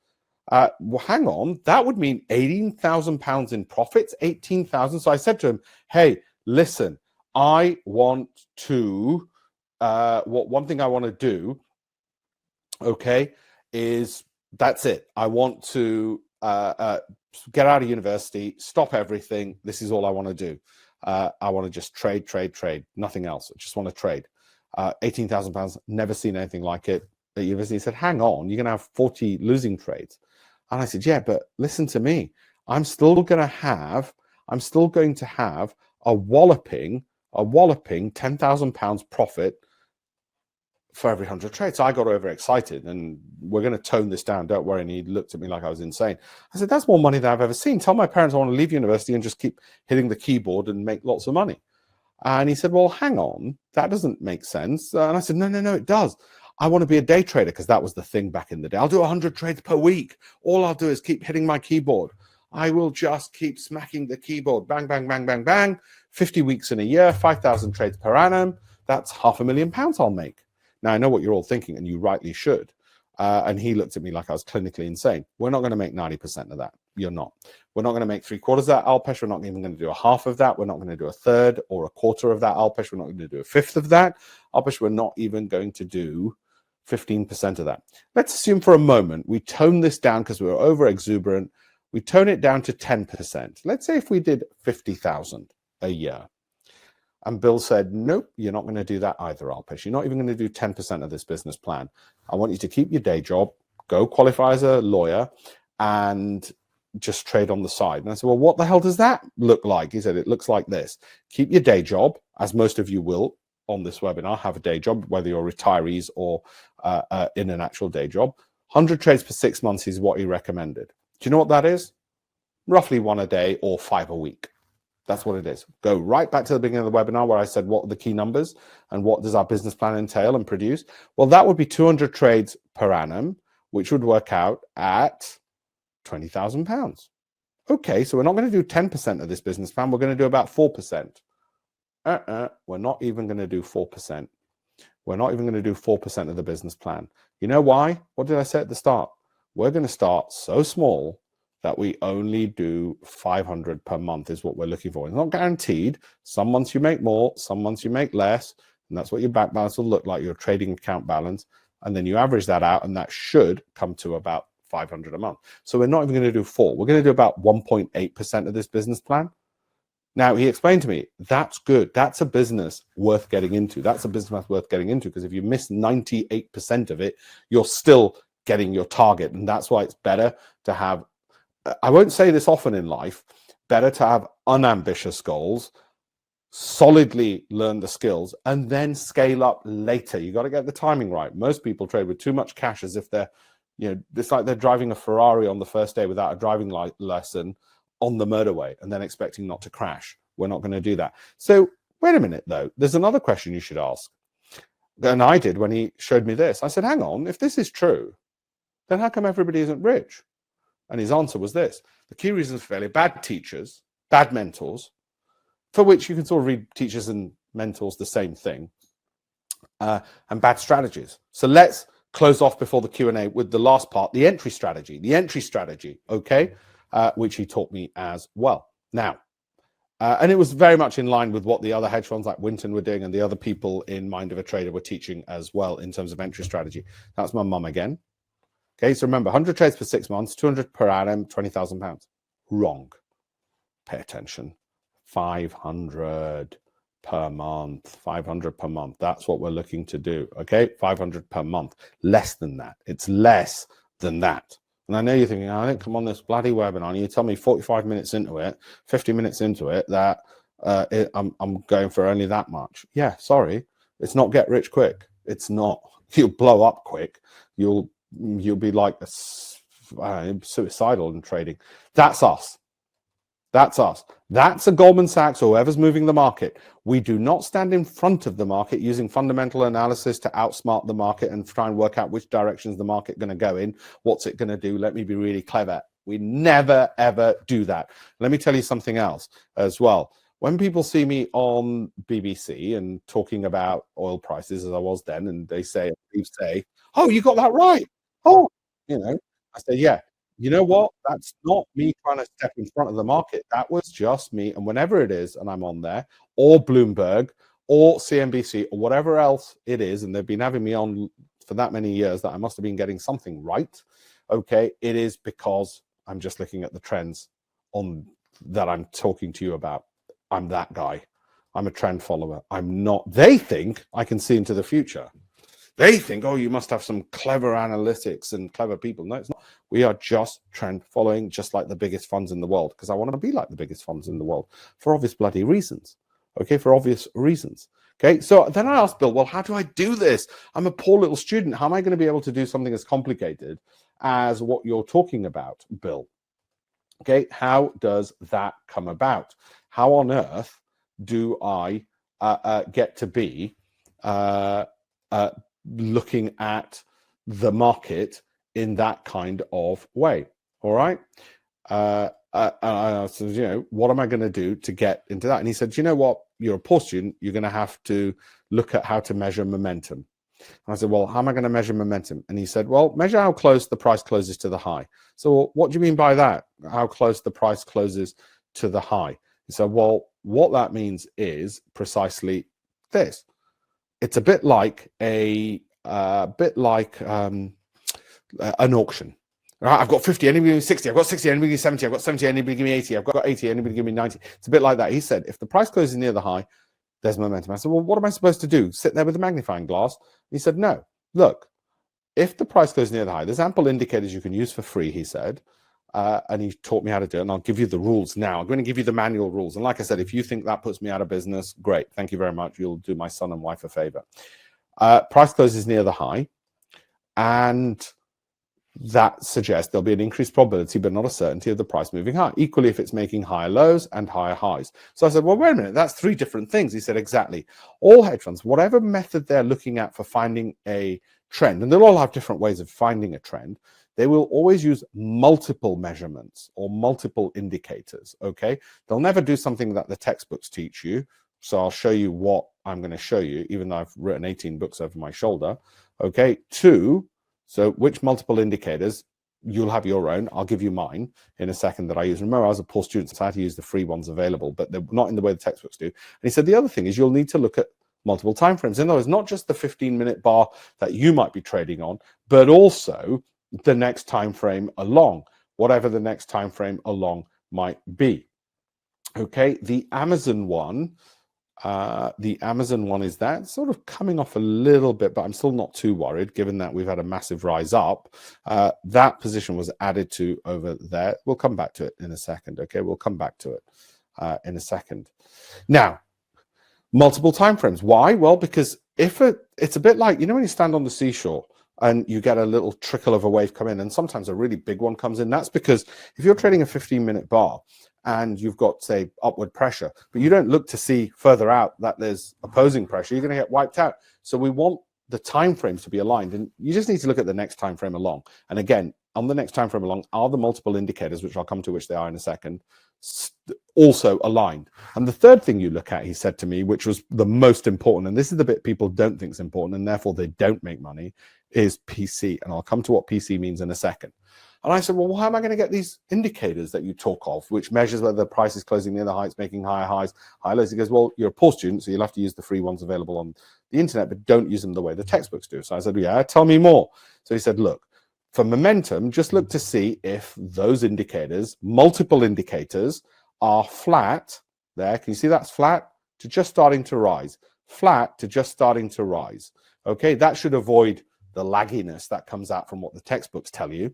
well, hang on, that would mean £18,000 in profits, 18,000. So I said to him, hey, listen, I want to, one thing I want to do, okay, is that's it. I want to get out of university, stop everything. This is all I want to do. I want to just trade, nothing else. I just want to trade. £18,000, never seen anything like it at university. He said, hang on, you're going to have 40 losing trades. And I said, yeah, but listen to me. I'm still going to have a walloping £10,000 profit for every 100 trades. So I got overexcited and we're going to tone this down. Don't worry. And he looked at me like I was insane. I said, that's more money than I've ever seen. Tell my parents I want to leave university and just keep hitting the keyboard and make lots of money. And he said, well, hang on, that doesn't make sense. And I said, no, it does. I want to be a day trader because that was the thing back in the day. I'll do 100 trades per week. All I'll do is keep hitting my keyboard. I will just keep smacking the keyboard. Bang, bang, bang, bang, bang. 50 weeks in a year, 5,000 trades per annum. That's £500,000 I'll make. Now, I know what you're all thinking, and you rightly should. And he looked at me like I was clinically insane. We're not going to make 90% of that. You're not. We're not going to make 3/4 of that, Alpesh. We're not even going to do a half of that. We're not going to do a third or a quarter of that, Alpesh. We're not going to do a fifth of that, Alpesh. We're not even going to do 15% of that. Let's assume for a moment we tone this down because we were over exuberant. We tone it down to 10%. Let's say if we did 50,000 a year. And Bill said, nope, you're not going to do that either, Alpesh. You're not even going to do 10% of this business plan. I want you to keep your day job, go qualify as a lawyer, and just trade on the side. And I said, well, what the hell does that look like? He said, it looks like this. Keep your day job, as most of you will on this webinar, have a day job, whether you're retirees or in an actual day job. 100 trades for 6 months is what he recommended. Do you know what that is? Roughly 1 a day or 5 a week. That's what it is. Go right back to the beginning of the webinar where I said, what are the key numbers and what does our business plan entail and produce? Well, that would be 200 trades per annum, which would work out at £20,000. Okay, so we're not going to do 10% of this business plan. We're going to do about 4%. We're not even going to do 4%. We're not even going to do 4% of the business plan. You know why? What did I say at the start? We're going to start so small that we only do 500 per month is what we're looking for. It's not guaranteed. Some months you make more, some months you make less, and that's what your back balance will look like, your trading account balance. And then you average that out, and that should come to about 500 a month. So we're not even going to do 4. We're going to do about 1.8% of this business plan. Now, he explained to me, that's good. That's a business worth getting into. That's a business worth getting into, because if you miss 98% of it, you're still getting your target. And that's why it's better to have, I won't say this often in life, better to have unambitious goals, solidly learn the skills, and then scale up later. You got to get the timing right. Most people trade with too much cash as if they're, it's like they're driving a Ferrari on the first day without a driving lesson on the motorway and then expecting not to crash. We're not going to do that. So wait a minute, though. There's another question you should ask. And I did when he showed me this. I said, hang on, if this is true, then how come everybody isn't rich? And his answer was this: the key reasons for failure: bad teachers, bad mentors, for which you can sort of read teachers and mentors the same thing, and bad strategies. So let's close off before the Q&A with the last part, the entry strategy. The entry strategy, okay, which he taught me as well. Now, and it was very much in line with what the other hedge funds like Winton were doing and the other people in Mind of a Trader were teaching as well in terms of entry strategy. That's my mum again. Okay, so remember, 100 trades for 6 months, 200 per annum, £20,000. Wrong. Pay attention. 500 per month. 500 per month. That's what we're looking to do. Okay, 500 per month. Less than that. It's less than that. And I know you're thinking, I didn't come on this bloody webinar and you tell me 45 minutes into it, 50 minutes into it, that I'm going for only that much. Yeah, sorry. It's not get rich quick. It's not. You'll blow up quick. You'll be like suicidal in trading. That's us. That's us. That's a Goldman Sachs or whoever's moving the market. We do not stand in front of the market using fundamental analysis to outsmart the market and try and work out which directions the market going to go in. What's it going to do? Let me be really clever. We never, ever do that. Let me tell you something else as well. when people see me on BBC and talking about oil prices as I was then, and they say, "Oh, you got that right. Oh," I say, "Yeah. You know what? That's not me trying to step in front of the market. That was just me." And whenever it is, and I'm on there, or Bloomberg, or CNBC, or whatever else it is, and they've been having me on for that many years that I must have been getting something right. Okay, it is because I'm just looking at the trends on that I'm talking to you about. I'm that guy. I'm a trend follower. I'm not. They think I can see into the future. They think, oh, you must have some clever analytics and clever people. No, it's not. We are just trend following, just like the biggest funds in the world, because I want to be like the biggest funds in the world for obvious bloody reasons. Okay, for obvious reasons. Okay, so then I asked Bill, well, how do I do this? I'm a poor little student. How am I going to be able to do something as complicated as what you're talking about, Bill? Okay, how does that come about? How on earth do I get to be looking at the market in that kind of way? All right. And I said, what am I going to do to get into that? And he said, you know what? You're a poor student. You're going to have to look at how to measure momentum. And I said, well, how am I going to measure momentum? And he said, well, measure how close the price closes to the high. So what do you mean by that? How close the price closes to the high? He said, well, what that means is precisely this. It's a bit like an auction. Right, I've got 50, anybody give me 60, I've got 60, anybody give me 70, I've got 70, anybody give me 80, I've got 80, anybody give me 90. It's a bit like that. He said, if the price closes near the high, there's momentum. I said, well, what am I supposed to do? Sit there with a magnifying glass? He said, no, look, if the price goes near the high, there's ample indicators you can use for free, he said. And he taught me how to do it. And I'll give you the rules now. I'm going to give you the manual rules. And like I said, if you think that puts me out of business, great. Thank you very much. You'll do my son and wife a favor. Price closes near the high. And that suggests there'll be an increased probability, but not a certainty, of the price moving high. Equally, if it's making higher lows and higher highs. So I said, well, wait a minute, that's three different things. He said, exactly. All hedge funds, whatever method they're looking at for finding a trend, and they'll all have different ways of finding a trend, they will always use multiple measurements or multiple indicators, okay? They'll never do something that the textbooks teach you. So I'll show you what I'm going to show you, even though I've written 18 books over my shoulder, okay? So which multiple indicators? You'll have your own. I'll give you mine in a second that I use. Remember, I was a poor student, so I had to use the free ones available, but they're not in the way the textbooks do. And he said the other thing is you'll need to look at multiple timeframes. In other words, not just the 15-minute bar that you might be trading on, but also the next time frame along, whatever the next time frame along might be. Okay, the Amazon one is that sort of coming off a little bit, but I'm still not too worried given that we've had a massive rise up. That position was added to over there. We'll come back to it in a second. Okay, we'll come back to it in a second. Now, multiple timeframes. Why? Well, because it's a bit like, when you stand on the seashore and you get a little trickle of a wave come in, and sometimes a really big one comes in. That's because if you're trading a 15-minute bar and you've got, say, upward pressure, but you don't look to see further out that there's opposing pressure, you're going to get wiped out. So we want the time frames to be aligned, and you just need to look at the next time frame along. And again, on the next time frame along are the multiple indicators, which I'll come to, which they are in a second, also aligned. And the third thing you look at, he said to me, which was the most important, and this is the bit people don't think is important, and therefore they don't make money, is PC. And I'll come to what PC means in a second. And I said, well, how am I going to get these indicators that you talk of, which measures whether the price is closing near the high, it's making higher highs, higher lows? He goes, well, you're a poor student, so you'll have to use the free ones available on the internet, but don't use them the way the textbooks do. So I said, yeah, tell me more. So he said, look, for momentum, just look to see if those indicators, multiple indicators, are flat. There, can you see that's flat to just starting to rise? Flat to just starting to rise. Okay, that should avoid the lagginess that comes out from what the textbooks tell you.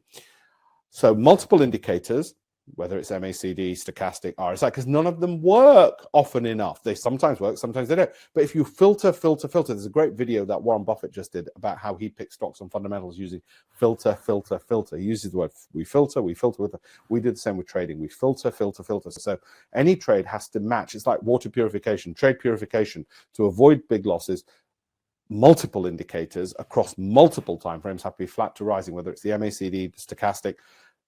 So multiple indicators, whether it's MACD, stochastic, RSI, because none of them work often enough. They sometimes work, sometimes they don't. But if you filter, there's a great video that Warren Buffett just did about how he picks stocks on fundamentals using filter. He uses the word we filter with we did the same with trading. We filter. So any trade has to match. It's like water purification, trade purification, to avoid big losses. Multiple indicators across multiple timeframes have to be flat to rising, whether it's the MACD, stochastic,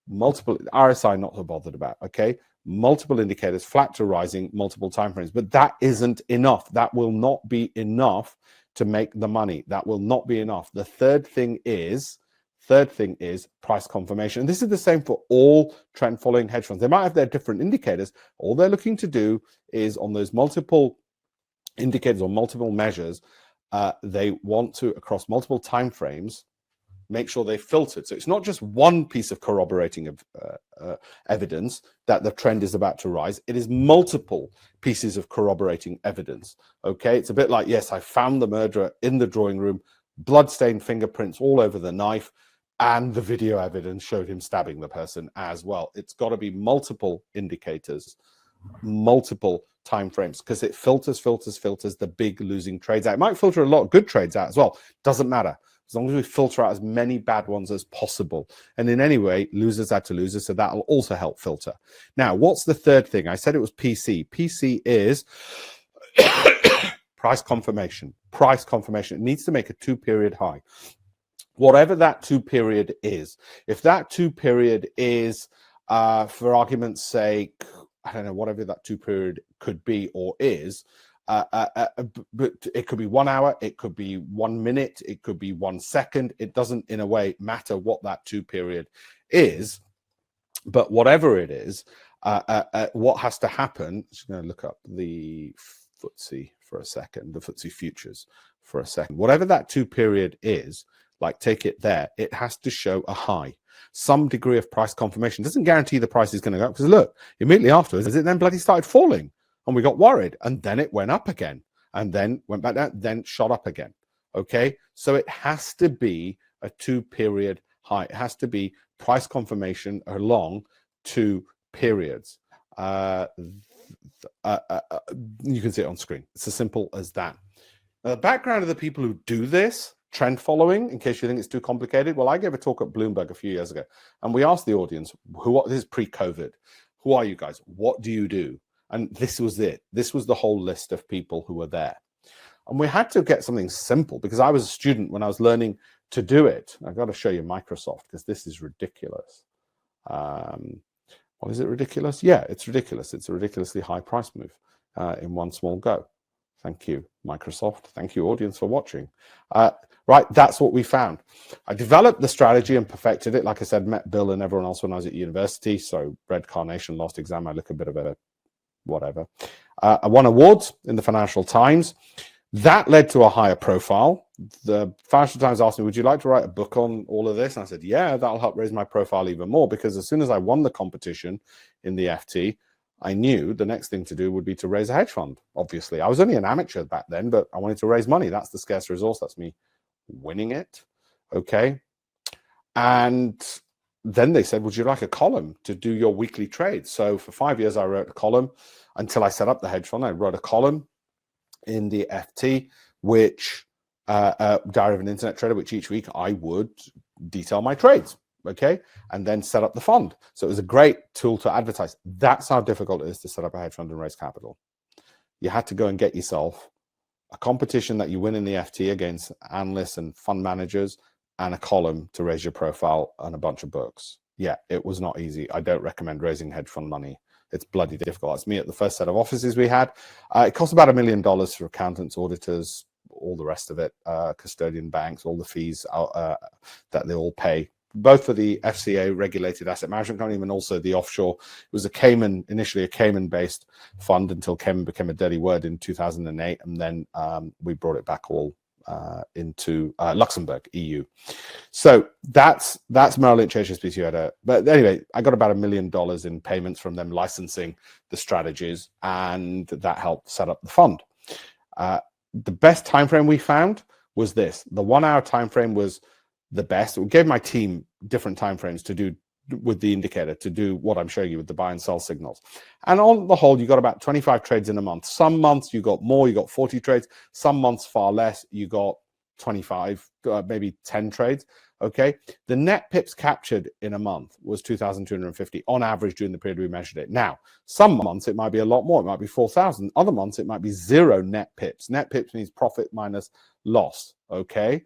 multiple RSI, not so bothered about, okay? Multiple indicators, flat to rising, multiple timeframes, but that isn't enough. That will not be enough to make the money. That will not be enough. The third thing is price confirmation. And this is the same for all trend following hedge funds. They might have their different indicators. All they're looking to do is on those multiple indicators or multiple measures, they want to, across multiple timeframes, make sure they filtered. So it's not just one piece of corroborating evidence that the trend is about to rise. It is multiple pieces of corroborating evidence. Okay, it's a bit like, yes, I found the murderer in the drawing room, blood-stained fingerprints all over the knife, and the video evidence showed him stabbing the person as well. It's got to be multiple indicators, multiple timeframes, because it filters the big losing trades out. It might filter a lot of good trades out as well. Doesn't matter. As long as we filter out as many bad ones as possible. And in any way, losers add to losers, so that'll also help filter. Now, what's the third thing? I said it was PC. PC is price confirmation. Price confirmation. It needs to make a 2-period high. Whatever that 2-period is. If that 2-period is, for argument's sake, I don't know, whatever that 2-period could be or is, but it could be 1 hour, it could be 1 minute, it could be 1 second. It doesn't, in a way, matter what that 2-period is. But whatever it is, what has to happen? I'm just going to look up the FTSE for a second, the FTSE futures for a second. Whatever that 2-period is, like take it there, it has to show a high. Some degree of price confirmation. Doesn't guarantee the price is going to go up, because look, immediately afterwards, it then bloody started falling. And we got worried, and then it went up again, and then went back down, then shot up again. Okay, so it has to be a 2-period high. It has to be price confirmation along 2 periods. You can see it on screen. It's as simple as that. Now, the background of the people who do this trend following, in case you think it's too complicated. Well, I gave a talk at Bloomberg a few years ago, and we asked the audience, this is pre-COVID, who are you guys? What do you do? And this was it. This was the whole list of people who were there. And we had to get something simple, because I was a student when I was learning to do it. I've got to show you Microsoft, because this is ridiculous. What is it ridiculous? Yeah, it's ridiculous. It's a ridiculously high price move in one small go. Thank you, Microsoft. Thank you, audience, for watching. Right, that's what we found. I developed the strategy and perfected it. Like I said, met Bill and everyone else when I was at university. So red carnation, last exam, I look a bit of a whatever. I won awards in the Financial Times. That led to a higher profile. The Financial Times asked me, would you like to write a book on all of this? And I said, yeah, that'll help raise my profile even more, because as soon as I won the competition in the FT, I knew the next thing to do would be to raise a hedge fund. Obviously, I was only an amateur back then, but I wanted to raise money. That's the scarce resource. That's me winning it. Okay. And then they said, would you like a column to do your weekly trades? So for 5 years, I wrote a column until I set up the hedge fund. I wrote a column in the FT, which Diary of an Internet Trader, which each week I would detail my trades, okay, and then set up the fund. So it was a great tool to advertise. That's how difficult it is to set up a hedge fund and raise capital. You had to go and get yourself a competition that you win in the FT against analysts and fund managers, and a column to raise your profile, and a bunch of books. Yeah, it was not easy. I don't recommend raising hedge fund money. It's bloody difficult. It's me at the first set of offices we had. It cost about $1 million for accountants, auditors, all the rest of it, custodian banks, all the fees that they all pay, both for the FCA regulated asset management company and also the offshore. It was initially a Cayman-based fund until Cayman became a dirty word in 2008, and then we brought it back all into Luxembourg, EU. So that's Merrill Lynch HSBC. But anyway, I got about $1 million in payments from them licensing the strategies, and that helped set up the fund. The best time frame we found was this. The 1 hour time frame was the best. We gave my team different time frames to do with the indicator, to do what I'm showing you with the buy and sell signals. And on the whole, you got about 25 trades in a month. Some months you got more, you got 40 trades. Some months far less, you got 25, maybe 10 trades. Okay. The net pips captured in a month was 2,250 on average during the period we measured it. Now, some months it might be a lot more. It might be 4,000. Other months it might be 0 net pips. Net pips means profit minus loss. Okay.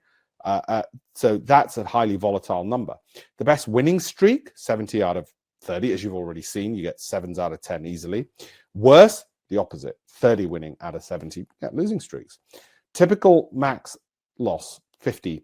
So that's a highly volatile number. The best winning streak, 70 out of 30, as you've already seen. You get 7s out of 10 easily. Worse, the opposite, 30 winning out of 70. You get losing streaks. Typical max loss, 50.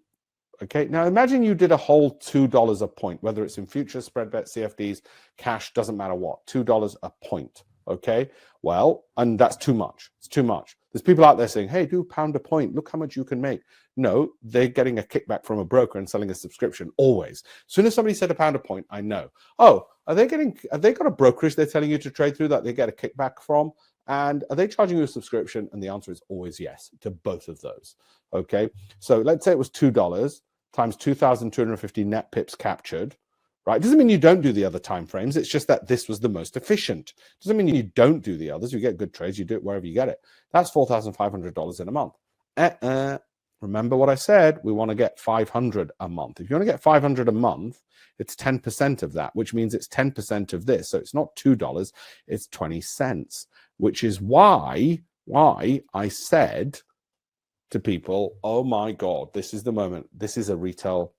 Okay, now imagine you did a whole $2 a point, whether it's in futures, spread bets, CFDs, cash, doesn't matter what, $2 a point. Okay, well, and that's too much. It's too much. There's people out there saying, hey, do £1 a point. Look how much you can make. No, they're getting a kickback from a broker and selling a subscription always. As soon as somebody said £1 a point, I know. Oh, have they got a brokerage they're telling you to trade through that they get a kickback from? And are they charging you a subscription? And the answer is always yes to both of those. Okay, so let's say it was $2 times 2,250 net pips captured. Right? Doesn't mean you don't do the other time frames. It's just that this was the most efficient. Doesn't mean you don't do the others. You get good trades. You do it wherever you get it. That's $4,500 in a month. Remember what I said? We want to get 500 a month. If you want to get 500 a month, it's 10% of that, which means it's 10% of this. So it's not $2, it's 20 cents, which is why I said to people, oh my God, this is the moment. This is a retail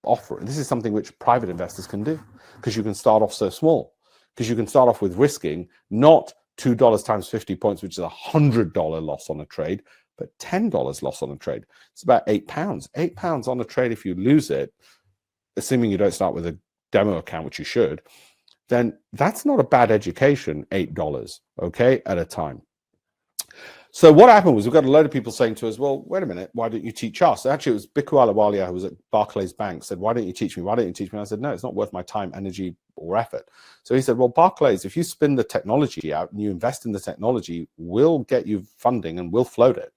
offering. This is something which private investors can do because you can start off so small, because you can start off with risking not $2 times 50 points, which is $100 loss on a trade, but $10 loss on a trade. It's about £8. £8 on a trade. If you lose it, assuming you don't start with a demo account, which you should, then that's not a bad education, $8, okay, at a time. So what happened was we've got a load of people saying to us, well, wait a minute, why don't you teach us? Actually, it was Biku Alawalia, who was at Barclays Bank, said, why don't you teach me? Why don't you teach me? And I said, no, it's not worth my time, energy, or effort. So he said, well, Barclays, if you spin the technology out and you invest in the technology, we'll get you funding and we'll float it.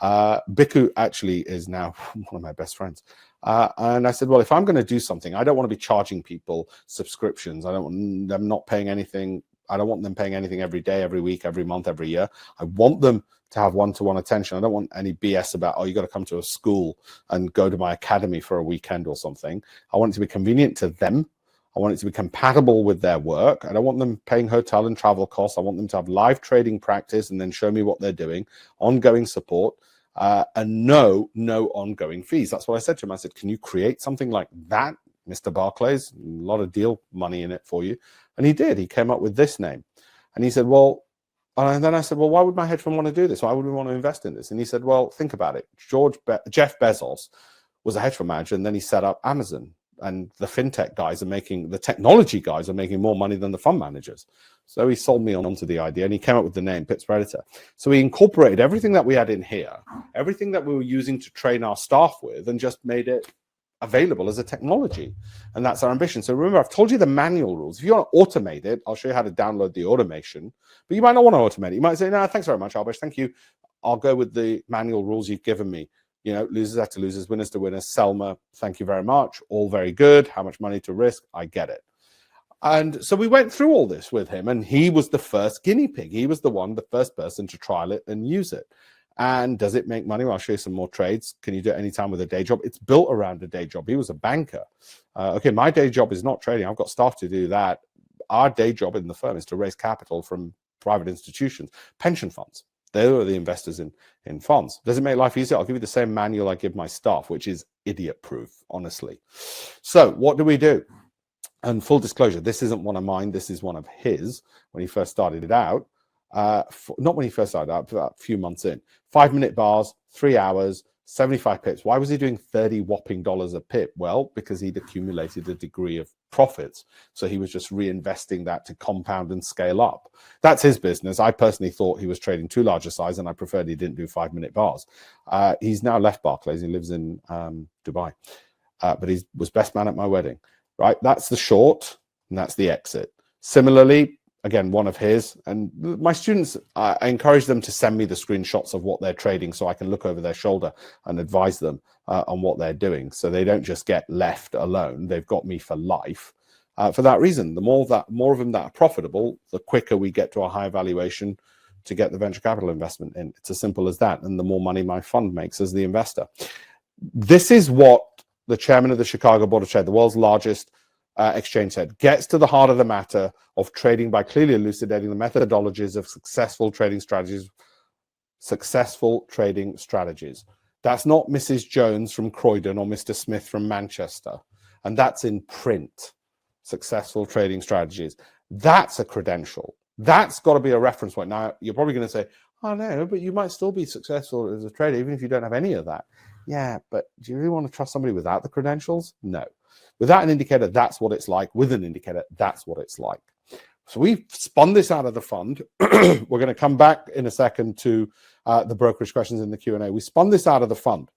Biku actually is now one of my best friends. And I said, well, if I'm going to do something, I don't want to be charging people subscriptions. I don't want them not paying anything. I don't want them paying anything every day, every week, every month, every year. I want them to have one-to-one attention. I don't want any BS about, oh, you got to come to a school and go to my academy for a weekend or something. I want it to be convenient to them. I want it to be compatible with their work. I don't want them paying hotel and travel costs. I want them to have live trading practice and then show me what they're doing, ongoing support, and no ongoing fees. That's what I said to him. I said, can you create something like that, Mr. Barclays? A lot of deal money in it for you. And he did. He came up with this name. And he said, well, and then I said, well, why would my hedge fund want to do this? Why would we want to invest in this? And he said, well, think about it. Jeff Bezos was a hedge fund manager, and then he set up Amazon. And the fintech guys the technology guys are making more money than the fund managers. So he sold me onto the idea, and he came up with the name pipspredator. So he incorporated everything that we had in here, everything that we were using to train our staff with, and just made it available as a technology. And that's our ambition. So remember, I've told you the manual rules. If you want to automate it, I'll show you how to download the automation, but you might not want to automate it. You might say, no, thanks very much, Alpesh. Thank you. I'll go with the manual rules you've given me. You know, losers have to losers, winners to winners. Selma, thank you very much. All very good. How much money to risk? I get it. And so we went through all this with him, and he was the first guinea pig. He was the first person to trial it and use it. And does it make money? Well, I'll show you some more trades. Can you do it anytime with a day job? It's built around a day job. He was a banker. Okay, my day job is not trading. I've got staff to do that. Our day job in the firm is to raise capital from private institutions, pension funds. They are the investors in funds. Does it make life easier? I'll give you the same manual I give my staff, which is idiot-proof, honestly. So what do we do? And full disclosure, this isn't one of mine. This is one of his when he first started it out. Not when he first started out, but a few months in. 5-minute bars, 3 hours, 75 pips. Why was he doing $30 whopping a pip? Well, because he'd accumulated a degree of profits. So he was just reinvesting that to compound and scale up. That's his business. I personally thought he was trading too large a size, and I preferred he didn't do 5-minute bars. He's now left Barclays. He lives in Dubai. But he was best man at my wedding. Right? That's the short, and that's the exit. Similarly, again, one of his, and my students, I encourage them to send me the screenshots of what they're trading so I can look over their shoulder and advise them on what they're doing. So they don't just get left alone. They've got me for life. For that reason, the more of them that are profitable, the quicker we get to a high valuation to get the venture capital investment in. It's as simple as that. And the more money my fund makes as the investor. This is what the chairman of the Chicago Board of Trade, the world's largest exchange said, gets to the heart of the matter of trading by clearly elucidating the methodologies of successful trading strategies. That's not Mrs. Jones from Croydon or Mr. Smith from Manchester. And that's in print. Successful trading strategies. That's a credential. That's got to be a reference point. Now, you're probably going to say, oh, no, but you might still be successful as a trader, even if you don't have any of that. Yeah, but do you really want to trust somebody without the credentials? No. Without an indicator, that's what it's like. With an indicator, that's what it's like. So we've spun this out of the fund. We're going to come back in a second to the brokerage questions in the Q&A. We spun this out of the fund.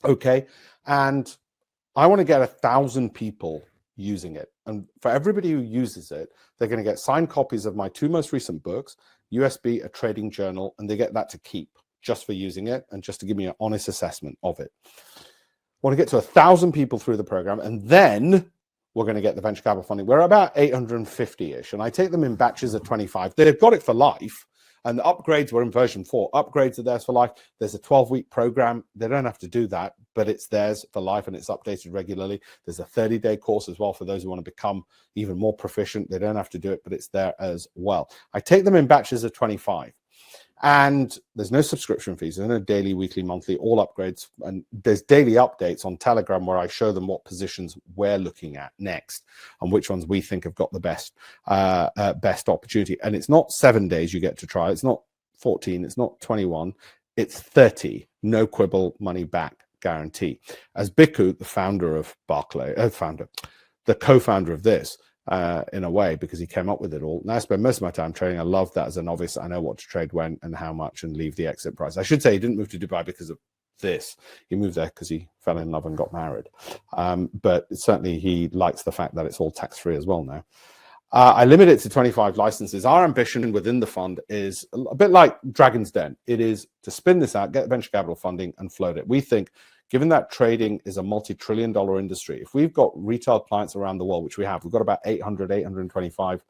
Okay. And I want to get 1,000 people using it. And for everybody who uses it, they're going to get signed copies of my 2 most recent books, USB, a trading journal, and they get that to keep just for using it and just to give me an honest assessment of it. I want to get to 1,000 people through the program, and then we're going to get the venture capital funding. We're about 850-ish, and I take them in batches of 25. They've got it for life, and the upgrades were in version 4. Upgrades are theirs for life. There's a 12-week program. They don't have to do that, but it's theirs for life, and it's updated regularly. There's a 30-day course as well for those who want to become even more proficient. They don't have to do it, but it's there as well. I take them in batches of 25. And there's no subscription fees. There's no daily, weekly, monthly, all upgrades. And there's daily updates on Telegram where I show them what positions we're looking at next and which ones we think have got the best opportunity. And it's not 7 days you get to try. It's not 14. It's not 21. It's 30. No quibble, money back guarantee. As Bhikkhu, the founder of Barclay, the co-founder of this, in a way, because he came up with it all. Now I spend most of my time trading. I love that as a novice. I know what to trade when and how much and leave the exit price. I should say he didn't move to Dubai because of this. He moved there because he fell in love and got married. But certainly he likes the fact that it's all tax-free as well now. I limit it to 25 licenses. Our ambition within the fund is a bit like Dragon's Den. It is to spin this out, get venture capital funding and float it. We think, given that trading is a multi-trillion-dollar industry, if we've got retail clients around the world, which we have, we've got about 825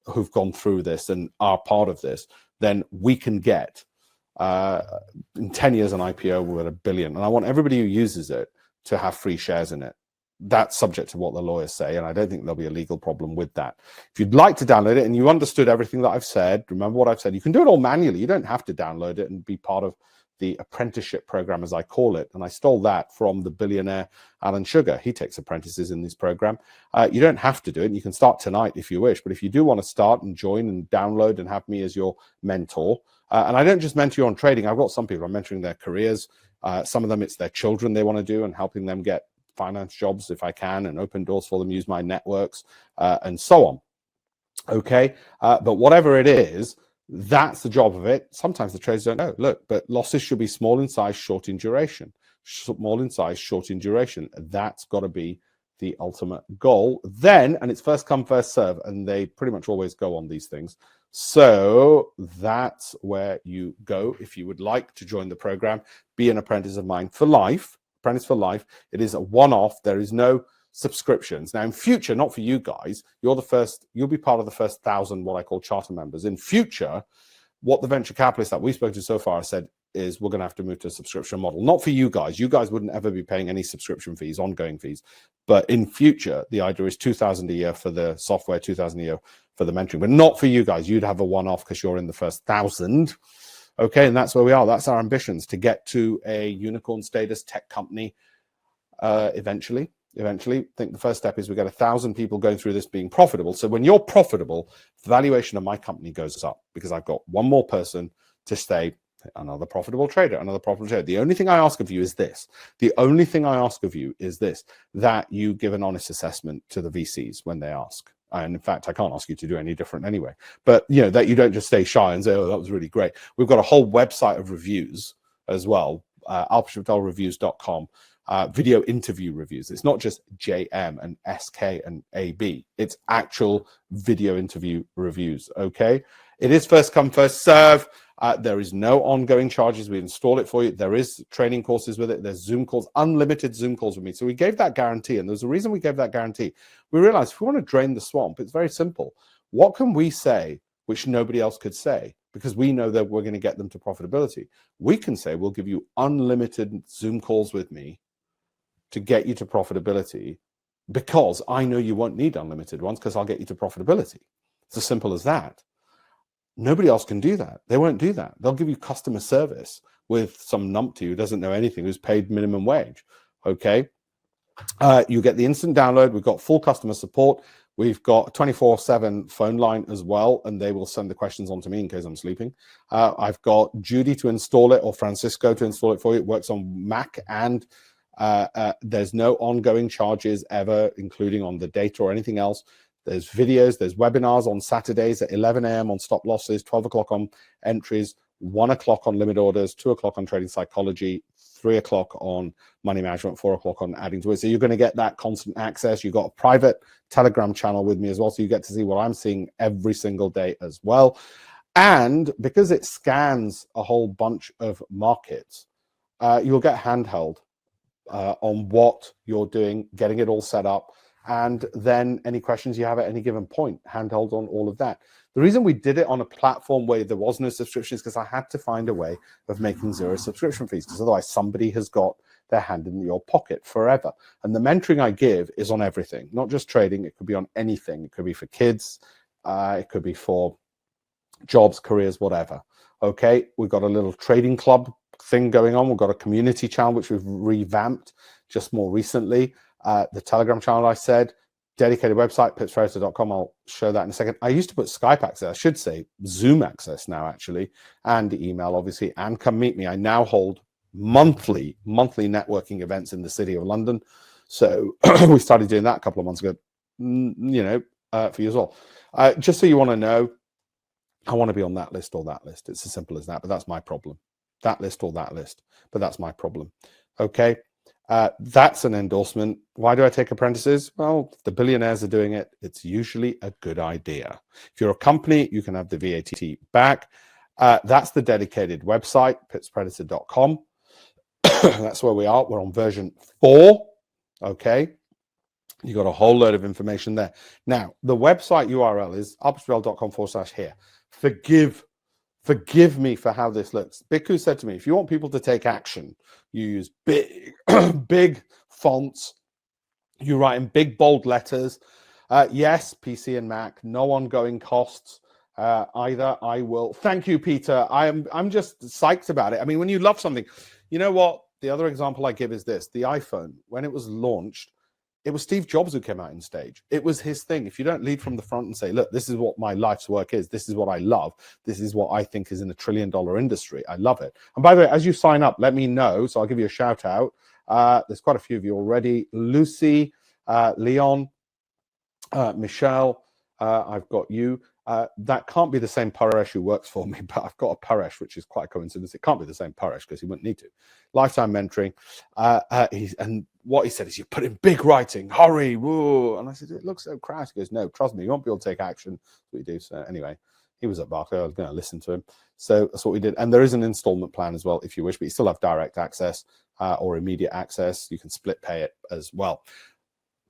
who've gone through this and are part of this, then we can get, in 10 years, an IPO with $1 billion. And I want everybody who uses it to have free shares in it. That's subject to what the lawyers say, and I don't think there'll be a legal problem with that. If you'd like to download it and you understood everything that I've said, remember what I've said, you can do it all manually. You don't have to download it and be part of the apprenticeship program, as I call it. And I stole that from the billionaire Alan Sugar. He takes apprentices in this program. You don't have to do it. You can start tonight if you wish. But if you do want to start and join and download and have me as your mentor, and I don't just mentor you on trading. I've got some people I'm mentoring their careers. Some of them, it's their children they want to do and helping them get finance jobs if I can and open doors for them, use my networks and so on. Okay. But whatever it is, that's the job of it. Sometimes the traders don't know. Look, but losses should be small in size, short in duration. Small in size, short in duration. That's got to be the ultimate goal. Then, and it's first come, first serve, and they pretty much always go on these things. So that's where you go if you would like to join the program, be an apprentice of mine for life. Apprentice for life. It is a one-off. There is no subscriptions. Now, in future, not for you guys, you'll be part of the first 1,000, what I call charter members. In future, what the venture capitalists that we've spoken to so far said is we're going to have to move to a subscription model. Not for you guys. You guys wouldn't ever be paying any subscription fees, ongoing fees. But in future, the idea is 2,000 a year for the software, 2,000 a year for the mentoring. But not for you guys. You'd have a one-off because you're in the first 1,000. Okay, and that's where we are. That's our ambitions, to get to a unicorn status tech company eventually. I think the first step is we get 1,000 people going through this being profitable. So when you're profitable, the valuation of my company goes up because I've got one more person to say, another profitable trader, another profitable trader. The only thing I ask of you is this. That you give an honest assessment to the VCs when they ask. And in fact, I can't ask you to do any different anyway. But, that you don't just stay shy and say, oh, that was really great. We've got a whole website of reviews as well, alpeshpatel video interview reviews. It's not just JM and SK and AB. It's actual video interview reviews, okay? It is first come, first serve. There is no ongoing charges. We install it for you. There is training courses with it. There's Zoom calls, unlimited Zoom calls with me. So we gave that guarantee, and there's a reason we gave that guarantee. We realized if we want to drain the swamp, it's very simple. What can we say which nobody else could say? Because we know that we're going to get them to profitability. We can say we'll give you unlimited Zoom calls with me to get you to profitability, because I know you won't need unlimited ones because I'll get you to profitability. It's as simple as that. Nobody else can do that. They won't do that. They'll give you customer service with some numpty who doesn't know anything, who's paid minimum wage. Okay. You get the instant download. We've got full customer support. We've got a 24/7 phone line as well, and they will send the questions on to me in case I'm sleeping. I've got Judy to install it, or Francisco to install it for you. It works on Mac, and there's no ongoing charges ever, including on the data or anything else. There's videos, there's webinars on Saturdays at 11 a.m. on stop losses, 12 o'clock on entries, 1 o'clock on limit orders, 2 o'clock on trading psychology, 3 o'clock on money management, 4 o'clock on adding to it. So you're going to get that constant access. You've got a private Telegram channel with me as well, so you get to see what I'm seeing every single day as well. And because it scans a whole bunch of markets, you'll get handheld on what you're doing, getting it all set up, and then any questions you have at any given point, handheld on all of that. The reason we did it on a platform where there was no subscription is because I had to find a way of making 0 subscription fees, because otherwise somebody has got their hand in your pocket forever. And the mentoring I give is on everything, not just trading. It could be on anything. It could be for kids. It could be for jobs, careers, whatever. Okay, we've got a little trading club thing going on. We've got a community channel, which we've revamped just more recently. The Telegram channel, I said, dedicated website, pipspredator.com. I'll show that in a second. I used to put Skype access, I should say Zoom access now, actually, and email, obviously, and come meet me. I now hold monthly networking events in the City of London. So we started doing that a couple of months ago, for you as well. Just so you want to know, I want to be on that list or that list. It's as simple as that, but that's my problem. That list or that list, but that's my problem. Okay. That's an endorsement. Why do I take apprentices? Well, if the billionaires are doing it, it's usually a good idea. If you're a company, you can have the VAT back. That's the dedicated website, pipspredator.com. That's where we are. We're on version 4. Okay. You got a whole load of information there. Now, the website URL is alpeshpatel.com/here. Forgive me for how this looks. Bhikkhu said to me, if you want people to take action, you use big fonts. You write in big, bold letters. Yes, PC and Mac, no ongoing costs either. I will. Thank you, Peter. I'm just psyched about it. I mean, when you love something, you know what? The other example I give is this. The iPhone, when it was launched, it was Steve Jobs who came out in stage. It was his thing. If you don't lead from the front and say, look, this is what my life's work is. This is what I love. This is what I think is in $1 trillion industry. I love it. And by the way, as you sign up, let me know. So I'll give you a shout out. There's quite a few of you already. Lucy, Leon, Michelle, I've got you. That can't be the same Paresh who works for me, but I've got a Paresh, which is quite a coincidence. It can't be the same Paresh because he wouldn't need to. Lifetime mentoring. And what he said is, you put in big writing, hurry, woo. And I said, it looks so crass. He goes, no, trust me, you won't be able to take action. That's what we do. So anyway, he was at Barclays. I was going to listen to him. So that's what we did. And there is an installment plan as well, if you wish, but you still have direct access or immediate access. You can split pay it as well.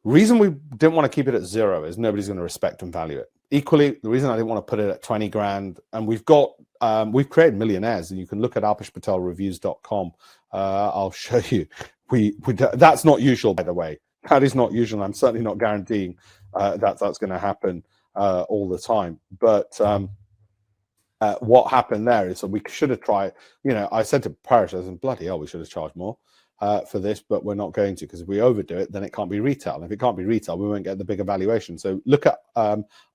Reason we didn't want to keep it at 0 is nobody's going to respect and value it. Equally, the reason I didn't want to put it at 20 grand, and we've created millionaires, and you can look at alpeshpatelreviews.com. I'll show you. That's not usual, by the way. That is not usual. I'm certainly not guaranteeing that's going to happen all the time. But what happened there is that we should have tried. I said to Parrish, I said, bloody hell, we should have charged more for this, but we're not going to, because if we overdo it, then it can't be retail. And if it can't be retail, we won't get the bigger valuation. So look at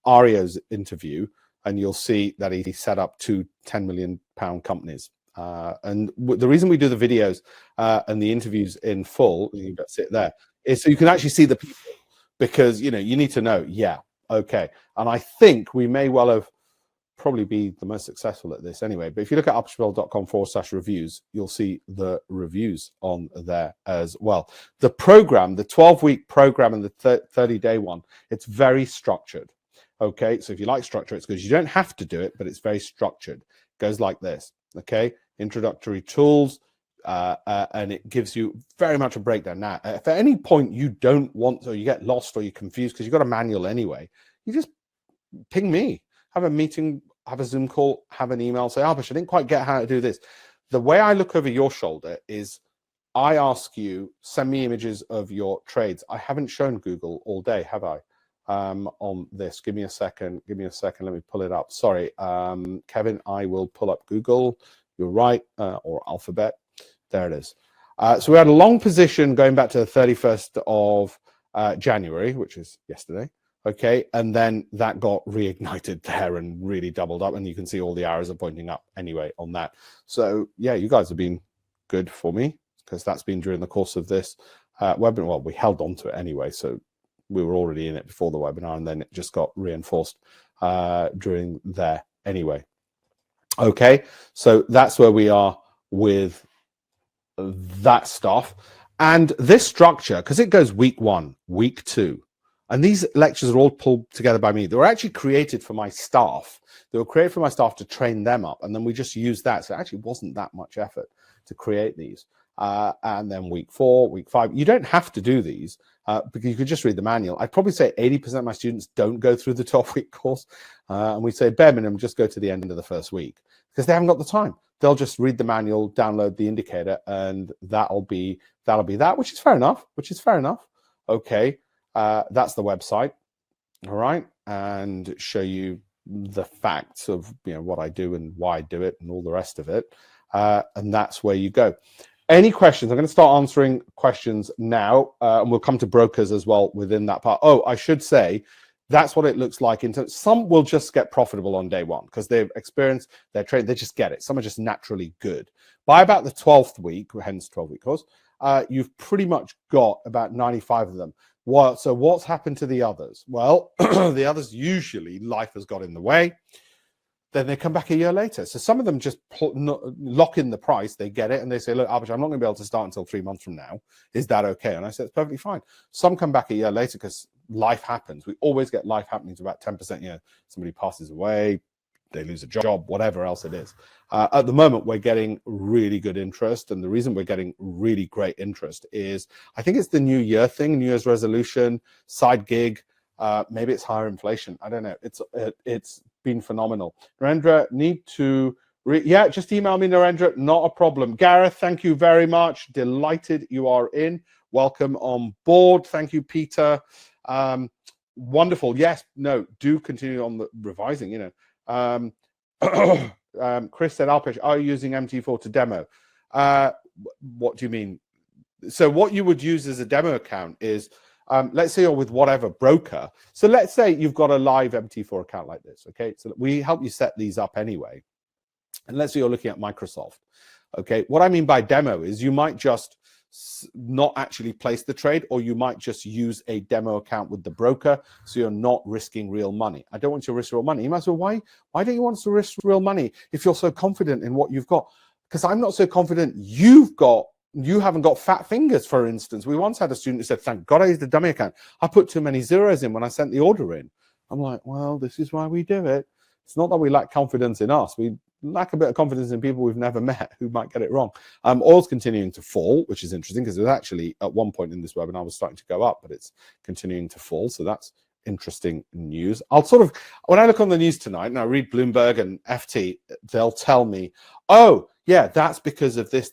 Ario's interview, and you'll see that he set up 2 £10 million companies. And the reason we do the videos and the interviews in full, you better sit there, is so you can actually see the people, because you need to know. Yeah, okay. And I think we may well have probably be the most successful at this anyway. But if you look at alpeshpatel.com/reviews, you'll see the reviews on there as well. The program, the 12-week program and the 30-day one, it's very structured. Okay, so if you like structure, it's because you don't have to do it, but it's very structured. It goes like this. Okay, introductory tools, and it gives you very much a breakdown. Now, if at any point you don't want, or you get lost, or you're confused because you've got a manual anyway, you just ping me, have a meeting, have a Zoom call, have an email, say, Alpesh, I didn't quite get how to do this. The way I look over your shoulder is I ask you, send me images of your trades. I haven't shown Google all day, have I? On this. Give me a second. Let me pull it up. Sorry, Kevin, I will pull up Google. you're right, or alphabet. There it is. So we had a long position going back to the 31st of January, which is yesterday. Okay, and then that got reignited there and really doubled up, and you can see all the arrows are pointing up anyway on that. So yeah, you guys have been good for me, because that's been during the course of this webinar. Well, we held on to it anyway, so we were already in it before the webinar, and then it just got reinforced during there anyway. Okay, so that's where we are with that stuff. And this structure, because it goes week 1, week 2, and these lectures are all pulled together by me. They were actually created for my staff. They were created for my staff to train them up, and then we just used that. So it actually wasn't that much effort to create these. And then week 4, week 5, you don't have to do these because you could just read the manual. I'd probably say 80% of my students don't go through the 12-week course. And we say bare minimum, just go to the end of the first week, because they haven't got the time. They'll just read the manual, download the indicator, and that'll be that, which is fair enough, Okay, that's the website, all right, and show you the facts of what I do and why I do it and all the rest of it, and that's where you go. Any questions? I'm going to start answering questions now, and we'll come to brokers as well within that part. Oh, I should say, that's what it looks like. Some will just get profitable on day 1 because they've experienced their trade. They just get it. Some are just naturally good. By about the 12th week, hence 12-week course, you've pretty much got about 95 of them. So what's happened to the others? Well, the others, usually life has got in the way. Then they come back a year later. So some of them just lock in the price, they get it, and they say, look, Alpesh, I'm not going to be able to start until 3 months from now. Is that okay? And I said, it's perfectly fine. Some come back a year later because life happens. We always get life happening to about 10%. Somebody passes away, they lose a job, whatever else it is. At the moment, we're getting really good interest. And the reason we're getting really great interest is, I think it's the New Year thing, New Year's resolution, side gig. Maybe it's higher inflation. I don't know. It's been phenomenal. Narendra, need to just email me, Narendra, not a problem. Gareth, thank you very much. Delighted you are in. Welcome on board. Thank you, Peter. Wonderful. Yes, no, do continue on the revising, Chris said, Alpesh, are you using MT4 to demo? What do you mean? So what you would use as a demo account is, let's say you're with whatever broker. So let's say you've got a live MT4 account like this, okay? So we help you set these up anyway. And let's say you're looking at Microsoft, okay? What I mean by demo is you might just not actually place the trade, or you might just use a demo account with the broker, so you're not risking real money. I don't want you to risk real money. You might say, well, why don't you want to risk real money if you're so confident in what you've got? Because I'm not so confident you haven't got fat fingers, for instance. We once had a student who said, thank God I used a dummy account. I put too many zeros in when I sent the order in. I'm like, well, this is why we do it. It's not that we lack confidence in us. We lack a bit of confidence in people we've never met who might get it wrong. Oil's continuing to fall, which is interesting, because it was actually at one point in this webinar, I was starting to go up, but it's continuing to fall. So that's interesting news. When I look on the news tonight and I read Bloomberg and FT, they'll tell me, oh, yeah, that's because of this,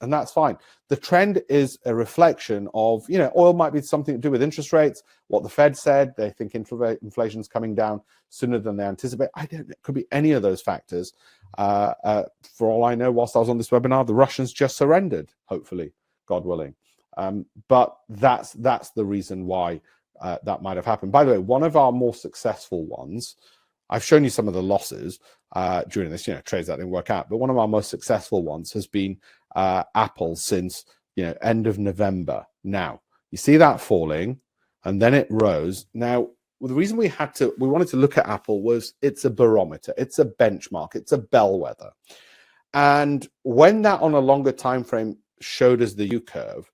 and that's fine. The trend is a reflection of, oil might be something to do with interest rates, what the Fed said. They think inflation's coming down sooner than they anticipate. I don't know. It could be any of those factors. For all I know, whilst I was on this webinar, the Russians just surrendered, hopefully, God willing. But that's the reason why that might have happened. By the way, one of our more successful ones, I've shown you some of the losses during this, trades that didn't work out. But one of our most successful ones has been Apple since, end of November. Now, you see that falling, and then it rose. Now, the reason we wanted to look at Apple was it's a barometer, it's a benchmark, it's a bellwether. And when that on a longer time frame showed us the U curve,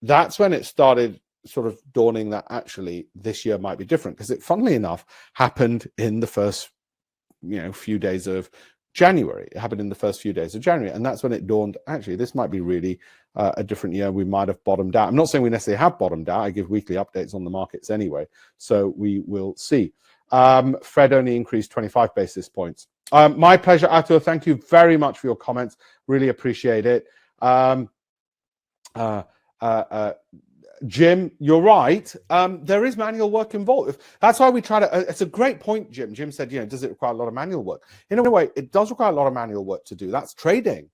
that's when it started sort of dawning that actually this year might be different, because it, funnily enough, happened in the first few days of January. It happened in the first few days of January, and that's when it dawned, actually this might be really a different year. We might have bottomed out. I'm not saying we necessarily have bottomed out. I give weekly updates on the markets anyway, so we will see. Fred only increased 25 basis points. My pleasure, Atul. Thank you very much for your comments. Really appreciate it. Jim, you're right. There is manual work involved. That's why we try to. It's a great point, Jim. Jim said, does it require a lot of manual work? In a way, it does require a lot of manual work to do. That's trading,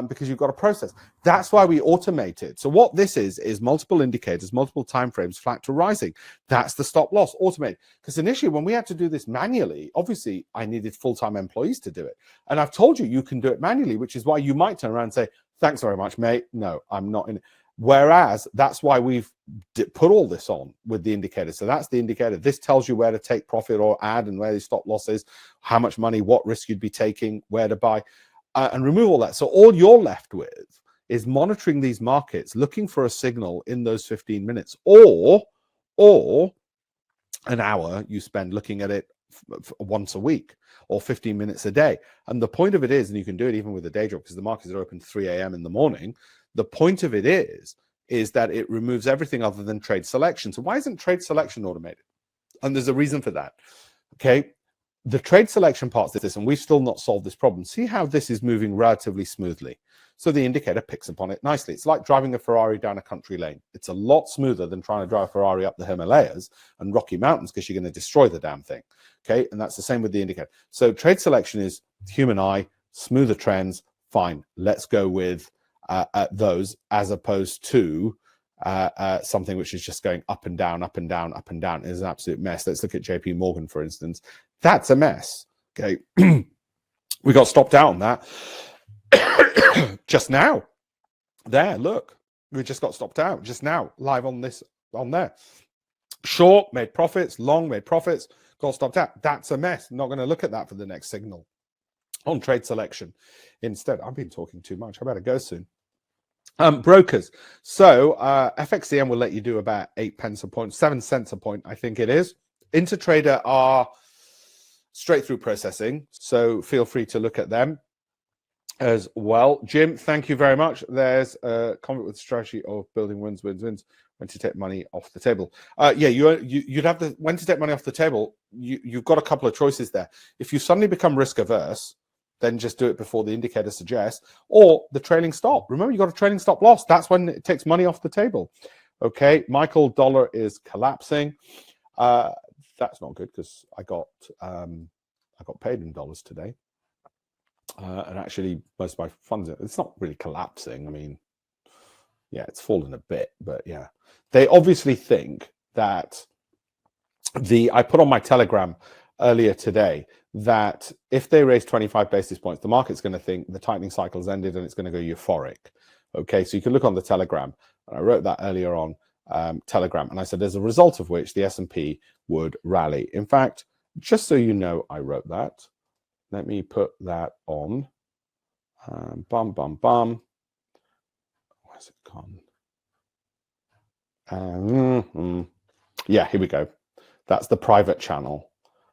because you've got a process. That's why we automate it. So what this is multiple indicators, multiple timeframes, flat to rising. That's the stop loss, automated. Because initially, when we had to do this manually, obviously, I needed full-time employees to do it. And I've told you can do it manually, which is why you might turn around and say, thanks very much, mate. No, I'm not in it. Whereas that's why we've put all this on with the indicator. So that's the indicator. This tells you where to take profit or add and where the stop loss is, how much money, what risk you'd be taking, where to buy, and remove all that. So all you're left with is monitoring these markets, looking for a signal in those 15 minutes or an hour you spend looking at it once a week or 15 minutes a day. And the point of it is, and you can do it even with a day job because the markets are open 3 a.m. in the morning. The point of it is that it removes everything other than trade selection. So why isn't trade selection automated? And there's a reason for that. Okay. The trade selection part is this, and we've still not solved this problem. See how this is moving relatively smoothly. So the indicator picks up on it nicely. It's like driving a Ferrari down a country lane. It's a lot smoother than trying to drive a Ferrari up the Himalayas and Rocky Mountains because you're going to destroy the damn thing. Okay. And that's the same with the indicator. So trade selection is human eye, smoother trends. Fine. Let's go with those as opposed to something which is just going up and down, up and down, up and down. It is an absolute mess. Let's look at JP Morgan, for instance. That's a mess. Okay. We got stopped out on that just now. There, look. We just got stopped out just now, live on there. Short, made profits. Long, made profits. Got stopped out. That's a mess. I'm not going to look at that for the next signal. On trade selection instead. I've been talking too much. I better go soon. Brokers. So FXCM will let you do about 8 pence a point, 7 cents a point, I think it is. Intertrader are straight through processing, so feel free to look at them as well. Jim, thank you very much. There's a comment with strategy of building wins, when to take money off the table. Yeah, you'd have the when to take money off the table. You've got a couple of choices there. If you suddenly become risk averse, then just do it before the indicator suggests, or the trailing stop. Remember, you got a trailing stop loss. That's when it takes money off the table. Okay, Michael, dollar is collapsing. That's not good because I got paid in dollars today, and actually most of my funds. It's not really collapsing. I mean, yeah, it's fallen a bit, but yeah, they obviously think that I put on my Telegram earlier today that if they raise 25 basis points, the market's going to think the tightening cycle's ended and it's going to go euphoric. Okay, so you can look on the Telegram. I wrote that earlier on Telegram, and I said as a result of which the S&P would rally. In fact, just so you know, I wrote that. Let me put that on. Bum, bum, bum. Where's it gone? Yeah, here we go. That's the private channel.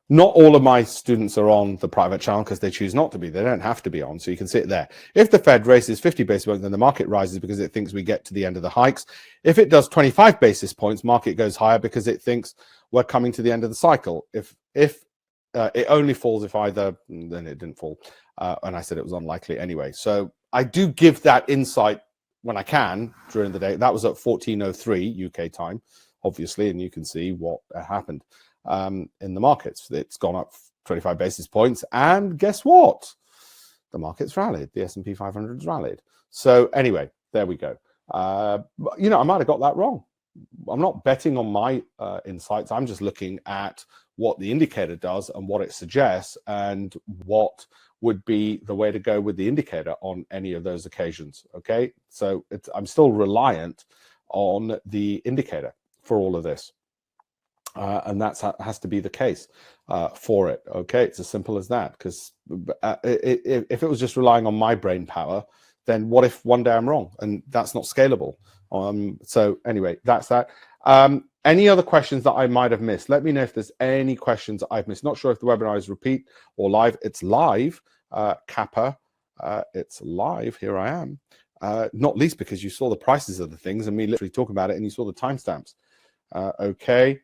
Not all of my students are on the private channel because they choose not to be. They don't have to be on, so you can see it there. If the Fed raises 50 basis points, then the market rises because it thinks we get to the end of the hikes. If it does 25 basis points, market goes higher because it thinks we're coming to the end of the cycle. If it only falls if either, then it didn't fall. And I said it was unlikely anyway. So I do give that insight when I can during the day. That was at 14:03 UK time, obviously, and you can see what happened. In the markets, it's gone up 25 basis points, and guess what? The market's rallied. The S&P 500's rallied. So anyway, there we go. I might have got that wrong. I'm not betting on my insights. I'm just looking at what the indicator does and what it suggests, and what would be the way to go with the indicator on any of those occasions. Okay, so I'm still reliant on the indicator for all of this. And that has to be the case for it. Okay, it's as simple as that. Because if it was just relying on my brain power, then what if one day I'm wrong? And that's not scalable. So anyway, that's that. Any other questions that I might have missed? Let me know if there's any questions I've missed. Not sure if the webinar is repeat or live. It's live, Kappa. It's live. Here I am. Not least because you saw the prices of the things and me literally talk about it, and you saw the timestamps. Okay.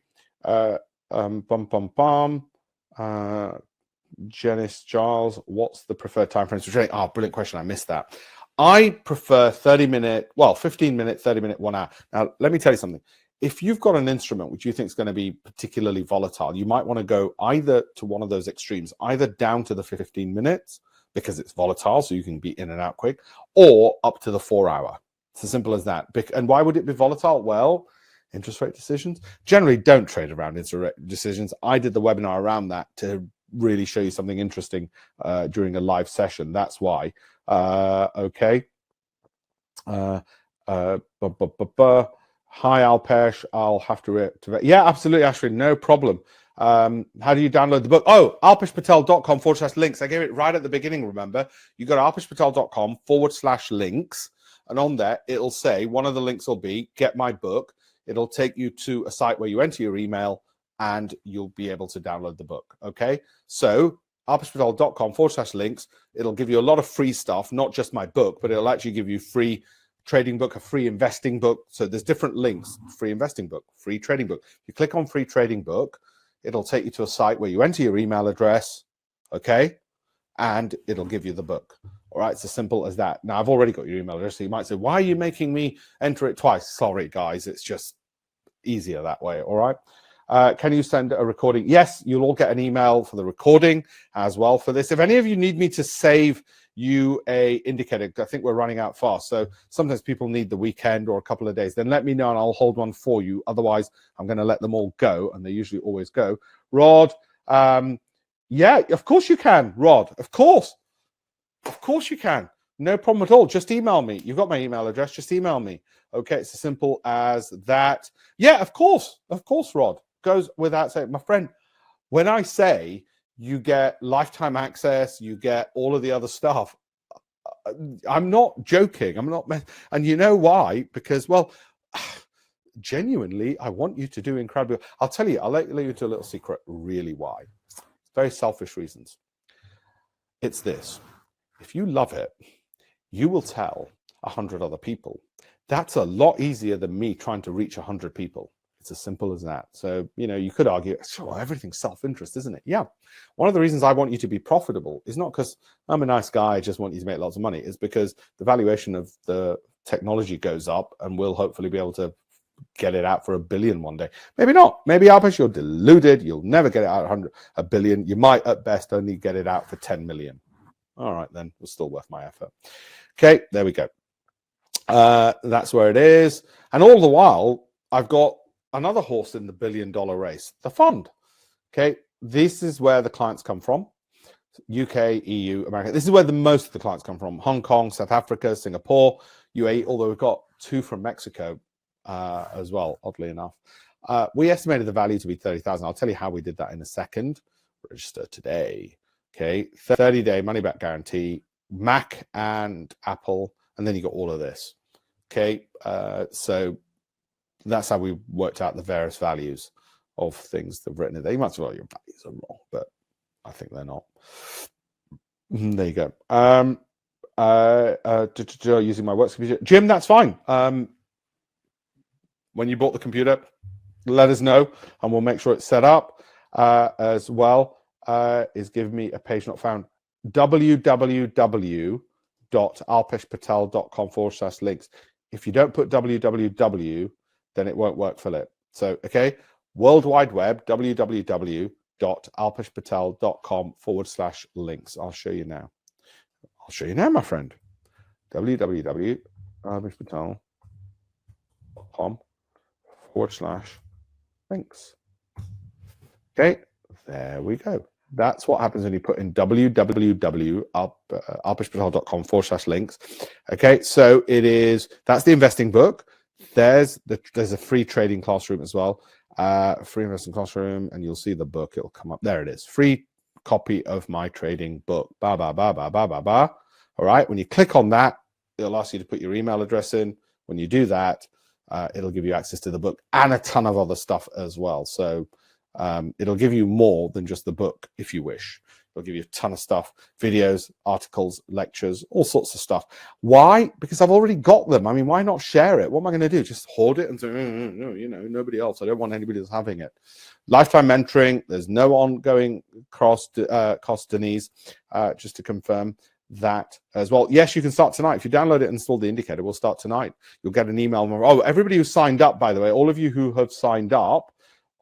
Janice Giles, what's the preferred time frames for trading? Oh, brilliant question. I missed that. I prefer 30-minute, well, 15-minute, 30-minute, 1 hour. Now, let me tell you something. If you've got an instrument which you think is going to be particularly volatile, you might want to go either to one of those extremes, either down to the 15 minutes because it's volatile, so you can be in and out quick, or up to the 4 hour. It's as simple as that. And why would it be volatile? Well, interest rate decisions. Generally, don't trade around interest rate decisions. I did the webinar around that to really show you something interesting during a live session. That's why. Okay. Hi, Alpesh. I'll have to reactivate. Yeah, absolutely, Ashwin. No problem. How do you download the book? Oh, alpeshpatel.com/links. I gave it right at the beginning, remember? You go to alpeshpatel.com/links, and on there, it'll say, one of the links will be, get my book. It'll take you to a site where you enter your email, and you'll be able to download the book, okay? So, alpeshpatel.com/links. It'll give you a lot of free stuff, not just my book, but it'll actually give you free trading book, a free investing book. So there's different links: free investing book, free trading book. If you click on free trading book, it'll take you to a site where you enter your email address, okay? And it'll give you the book. All right, it's as simple as that. Now, I've already got your email address, so you might say, why are you making me enter it twice? Sorry, guys, it's just easier that way, all right? Can you send a recording? Yes, you'll all get an email for the recording as well for this. If any of you need me to save you a indicator, I think we're running out fast, so sometimes people need the weekend or a couple of days, then let me know and I'll hold one for you. Otherwise, I'm going to let them all go, and they usually always go. Rod, yeah, of course you can, Rod. Of course you can. No problem at all. Just email me. You've got my email address. Just email me. Okay, it's as simple as that. Yeah, of course, Rod. Goes without saying. My friend, when I say you get lifetime access, you get all of the other stuff, I'm not joking. I'm not, and you know why? Because, well, genuinely, I want you to do incredible. I'll tell you, I'll let you into a little secret, really why. It's very selfish reasons. It's this. If you love it, you will tell 100 other people. That's a lot easier than me trying to reach 100 people. It's as simple as that. So, you know, you could argue, sure, everything's self-interest, isn't it? Yeah. One of the reasons I want you to be profitable is not because I'm a nice guy, I just want you to make lots of money. It's because the valuation of the technology goes up, and we'll hopefully be able to get it out for $1 billion one day. Maybe not. Maybe, Alpesh, you're deluded. You'll never get it out $1 billion. You might, at best, only get it out for 10 million. All right, then. It's still worth my effort. Okay, there we go. That's where it is. And all the while, I've got another horse in the $1 billion race, the fund. Okay, this is where the clients come from. UK, EU, America. This is where the most of the clients come from. Hong Kong, South Africa, Singapore, UAE, although we've got 2 from Mexico as well, oddly enough. We estimated the value to be 30,000. I'll tell you how we did that in a second. Register today. Okay, 30-day money-back guarantee, Mac and Apple, and then you got all of this. Okay, so that's how we worked out the various values of things that have written in there. You might say, well, your values are wrong, but I think they're not. There you go. Using my works computer. Jim, that's fine. When you bought the computer, let us know, and we'll make sure it's set up as well. Is giving me a page not found. www.alpeshpatel.com/links. If you don't put www, then it won't work, Philip. So, okay, World Wide Web, www.alpeshpatel.com/links. I'll show you now. I'll show you now, my friend. www.alpeshpatel.com/links. Okay, there we go. That's what happens when you put in www.alpeshpatel.com/links. Okay, so it is, that's the investing book. There's a free trading classroom as well. Free investing classroom, and you'll see the book. It'll come up. There it is. Free copy of my trading book. All right, when you click on that, it'll ask you to put your email address in. When you do that, it'll give you access to the book and a ton of other stuff as well. So it'll give you more than just the book if you wish. They'll give you a ton of stuff, videos, articles, lectures, all sorts of stuff. Why? Because I've already got them. I mean, why not share it? What am I going to do? Just hoard it and say, no, you know, nobody else. I don't want anybody else having it. Lifetime mentoring. There's no ongoing cost, Denise, just to confirm that as well. Yes, you can start tonight. If you download it and install the indicator, we'll start tonight. You'll get an email. Oh, everybody who signed up, by the way, all of you who have signed up,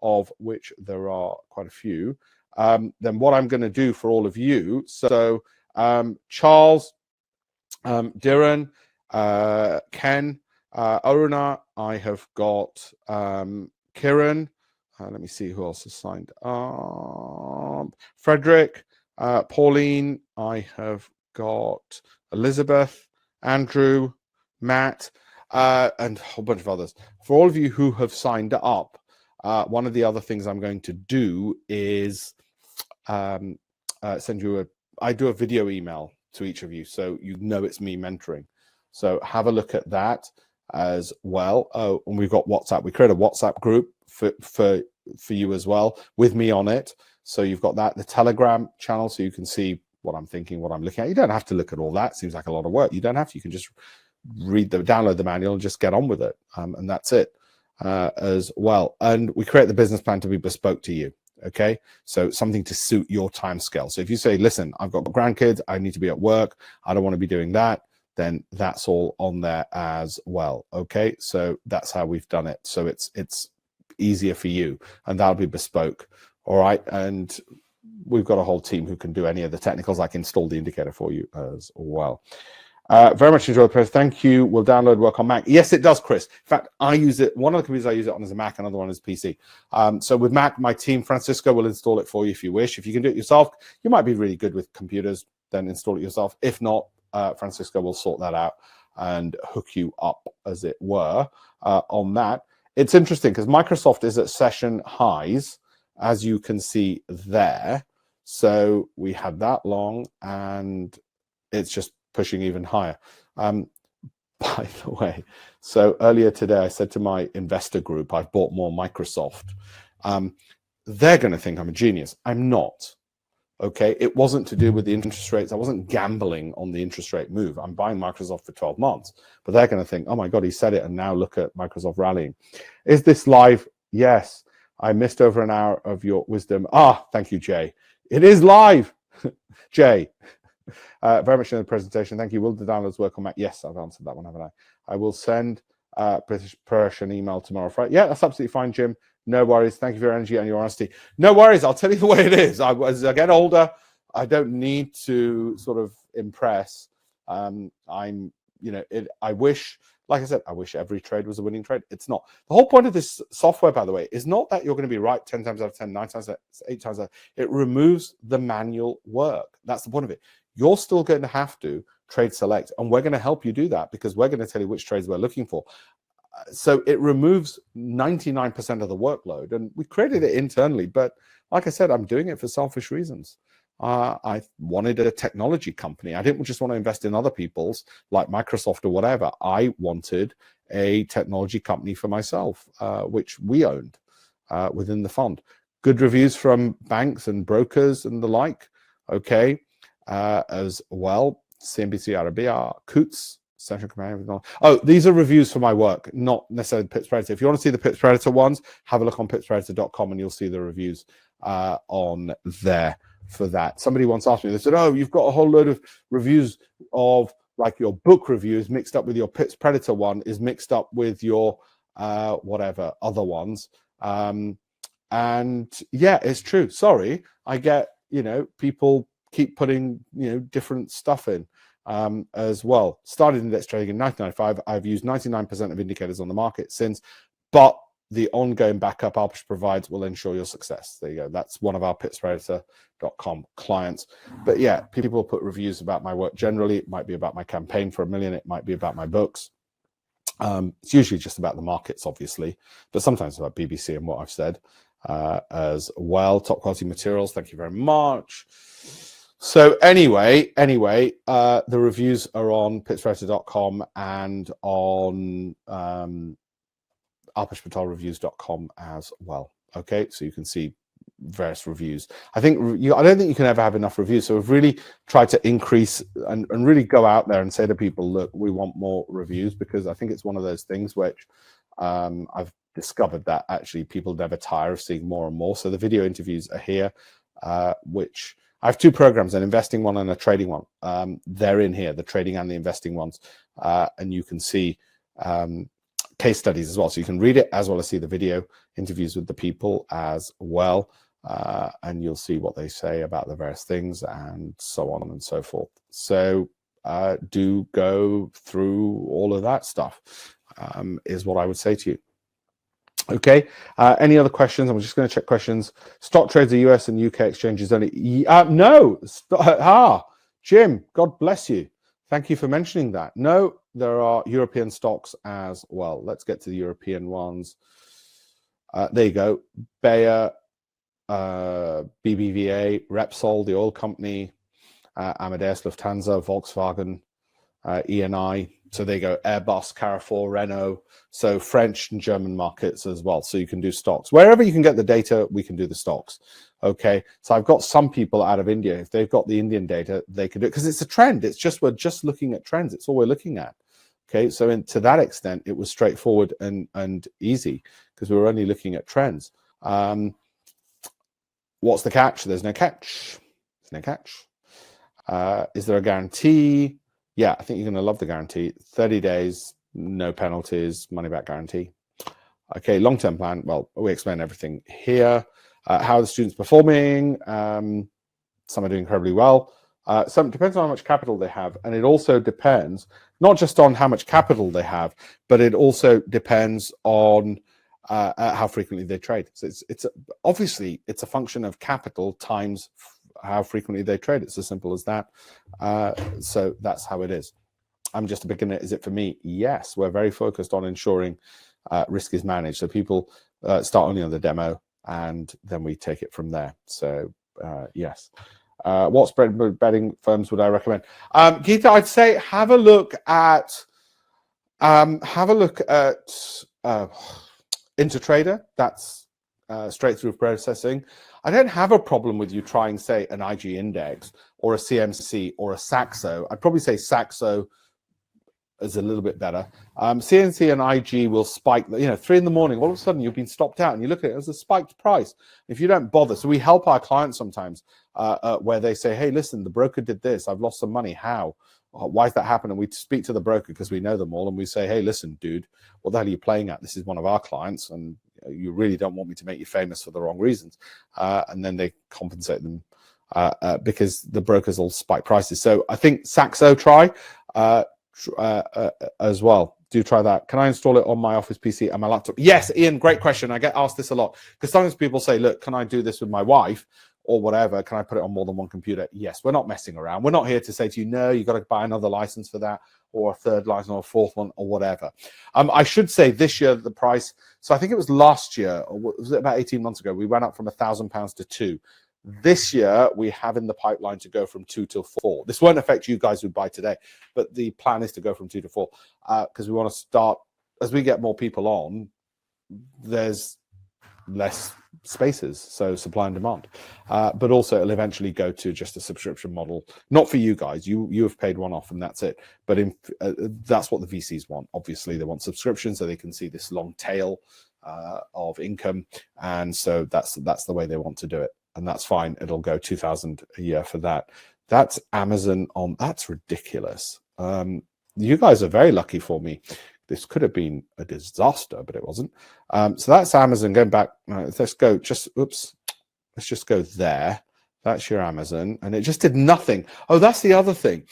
of which there are quite a few, then what I'm going to do for all of you, so Charles, Diran, Ken, Aruna, I have got Kiran, let me see who else has signed up, Frederick, Pauline, I have got Elizabeth, Andrew, Matt, and a whole bunch of others. For all of you who have signed up, one of the other things I'm going to do is send you I do a video email to each of you, so you know it's me mentoring. So have a look at that as well. Oh, and we've got WhatsApp. We create a WhatsApp group for you as well with me on it. So you've got that, the Telegram channel, so you can see what I'm thinking, what I'm looking at. You don't have to look at all that. Seems like a lot of work. You don't have to. You can just download the manual and just get on with it, and that's it as well. And we create the business plan to be bespoke to you. Okay, so something to suit your time scale. So if you say, listen, I've got grandkids, I need to be at work, I don't want to be doing that, then that's all on there as well. Okay, so that's how we've done it. So it's easier for you, and that'll be bespoke. All right, and we've got a whole team who can do any of the technicals. I can install the indicator for you as well. Very much enjoy the process. Thank you. We'll download, work on Mac. Yes, it does, Chris. In fact, I use it. One of the computers I use it on is a Mac, another one is PC. So with Mac, my team, Francisco, will install it for you if you wish. If you can do it yourself, you might be really good with computers, then install it yourself. If not, Francisco will sort that out and hook you up, as it were, on that. It's interesting because Microsoft is at session highs, as you can see there. So we had that long, and it's just pushing even higher. By the way, so earlier today I said to my investor group, I've bought more Microsoft. They're going to think I'm a genius. I'm not. Okay, it wasn't to do with the interest rates. I wasn't gambling on the interest rate move. I'm buying Microsoft for 12 months, but they're going to think, oh my God, he said it, and now look at Microsoft rallying. Is this live? Yes. I missed over an hour of your wisdom. Thank you, Jay. It is live, Jay. Very much in the presentation. Thank you. Will the downloads work on Mac? Yes, I've answered that one, haven't I? I will send British Persian email tomorrow Friday. Yeah, that's absolutely fine, Jim. No worries. Thank you for your energy and your honesty. No worries. I'll tell you the way it is. As I get older, I don't need to sort of impress. I wish, like I said, I wish every trade was a winning trade. It's not. The whole point of this software, by the way, is not that you're going to be right 10 times out of 10, 9 times out of 8 times out of 10. It removes the manual work. That's the point of it. You're still going to have to trade select, and we're going to help you do that because we're going to tell you which trades we're looking for. So it removes 99% of the workload, and we created it internally. But like I said, I'm doing it for selfish reasons. I wanted a technology company. I didn't just want to invest in other people's like Microsoft or whatever. I wanted a technology company for myself, which we owned within the fund. Good reviews from banks and brokers and the like. Okay, as well. CNBC Arabia, Coots, Central Command. Oh, these are reviews for my work, not necessarily Pips Predator. If you want to see the Pips Predator ones, have a look on pipspredator.com and you'll see the reviews on there for that. Somebody once asked me, they said, oh, you've got a whole load of reviews of like your book reviews mixed up with your Pips Predator one is mixed up with your whatever other ones. And yeah, it's true. Sorry, I get, people keep putting, different stuff in as well. Started index trading in 1995. I've used 99% of indicators on the market since, but the ongoing backup Alpesh provides will ensure your success. There you go. That's one of our pipspredator.com clients. But yeah, people put reviews about my work generally. It might be about my campaign for $1 million. It might be about my books. It's usually just about the markets, obviously, but sometimes about BBC and what I've said as well. Top quality materials. Thank you very much. So anyway, the reviews are on pipspredator.com and on alpeshpatelreviews.com as well. Okay, so you can see various reviews. I don't think you can ever have enough reviews. So we've really tried to increase and really go out there and say to people, look, we want more reviews, because I think it's one of those things which I've discovered that actually people never tire of seeing more and more. So the video interviews are here, which I have two programs, an investing one and a trading one. They're in here, the trading and the investing ones. And you can see case studies as well. So you can read it as well as see the video interviews with the people as well. And you'll see what they say about the various things and so on and so forth. So do go through all of that stuff, is what I would say to you. Okay, any other questions? I'm just going to check questions. Stock trades are US and UK exchanges only. No, Jim, God bless you. Thank you for mentioning that. No, there are European stocks as well. Let's get to the European ones. There you go. Bayer, BBVA, Repsol, the oil company, Amadeus, Lufthansa, Volkswagen, ENI. So there you go. Airbus, Carrefour, Renault. So French and German markets as well. So you can do stocks. Wherever you can get the data, we can do the stocks. Okay. So I've got some people out of India. If they've got the Indian data, they can do it because it's a trend. It's just, we're just looking at trends. It's all we're looking at. Okay. So to that extent, it was straightforward and easy because we were only looking at trends. What's the catch? There's no catch. There's no catch. Is there a guarantee? Yeah, I think you're going to love the guarantee. 30 days, no penalties, money back guarantee. Okay, long-term plan. Well, we explain everything here. How are the students performing? Some are doing incredibly well. Some depends on how much capital they have. And it also depends, not just on how much capital they have, but it also depends on how frequently they trade. So it's obviously, it's a function of capital times how frequently they trade. It's as simple as that. So that's how it is. I'm just a beginner. Is it for me? Yes. We're very focused on ensuring risk is managed. So people start only on the demo and then we take it from there. So yes. What spread betting firms would I recommend? Geeta, I'd say have a look at Intertrader. That's straight through processing. I don't have a problem with you trying, say, an IG index or a CMC or a Saxo. I'd probably say Saxo is a little bit better. CNC and IG will spike, 3 in the morning, all of a sudden you've been stopped out and you look at it as a spiked price. If you don't bother, so we help our clients sometimes where they say, hey, listen, the broker did this, I've lost some money, how? Why is that happening? And we speak to the broker because we know them all and we say, hey, listen, dude, what the hell are you playing at? This is one of our clients and you really don't want me to make you famous for the wrong reasons. And then they compensate them because the brokers will spike prices. So I think Saxo try as well. Do try that. Can I install it on my office PC and my laptop? Yes, Ian, great question. I get asked this a lot because sometimes people say, look, can I do this with my wife or whatever? Can I put it on more than one computer? Yes, we're not messing around. We're not here to say to you, no, you've got to buy another license for that or a third license or a fourth one or whatever. I should say this year, the price, so I think it was last year, or was it about 18 months ago, we went up from £1,000 to 2. This year, we have in the pipeline to go from 2 to 4. This won't affect you guys who buy today, but the plan is to go from 2 to 4 because we want to start, as we get more people on, there's less spaces, so supply and demand. But also it'll eventually go to just a subscription model, not for you guys. You have paid one off and that's it. But that's what the VCs want. Obviously, they want subscription so they can see this long tail of income. And so that's the way they want to do it. And that's fine. It'll go 2,000 a year for that. That's Amazon on. That's ridiculous. You guys are very lucky for me. This could have been a disaster, but it wasn't. So that's Amazon. Going back, let's go. Let's just go there. That's your Amazon, and it just did nothing. Oh, that's the other thing.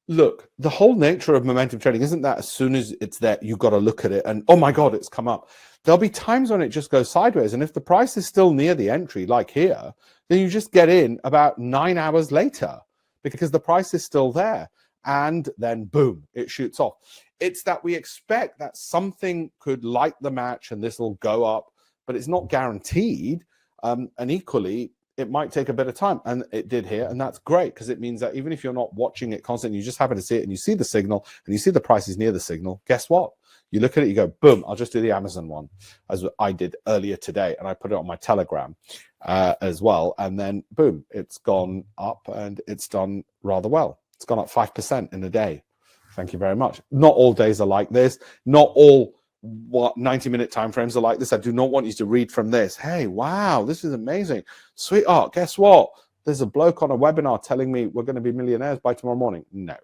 Look, the whole nature of momentum trading isn't that as soon as it's there, you've got to look at it and, oh my God, it's come up. There'll be times when it just goes sideways. And if the price is still near the entry, like here, then you just get in about 9 hours later because the price is still there. And then boom, it shoots off. It's that we expect that something could light the match and this will go up, but it's not guaranteed. And equally, it might take a bit of time, and it did here, and that's great because it means that even if you're not watching it constantly, you just happen to see it and you see the signal and you see the prices near the signal, guess what? You look at it, you go, boom, I'll just do the Amazon one, as I did earlier today, and I put it on my Telegram. as well. And then boom, it's gone up and it's done rather well. It's gone up 5% in a day. Thank you very much. Not all days are like this. Not all 90-minute time frames are like this. I do not want you to read from this. Hey, wow, this is amazing. Sweetheart, guess what? There's a bloke on a webinar telling me we're going to be millionaires by tomorrow morning. No.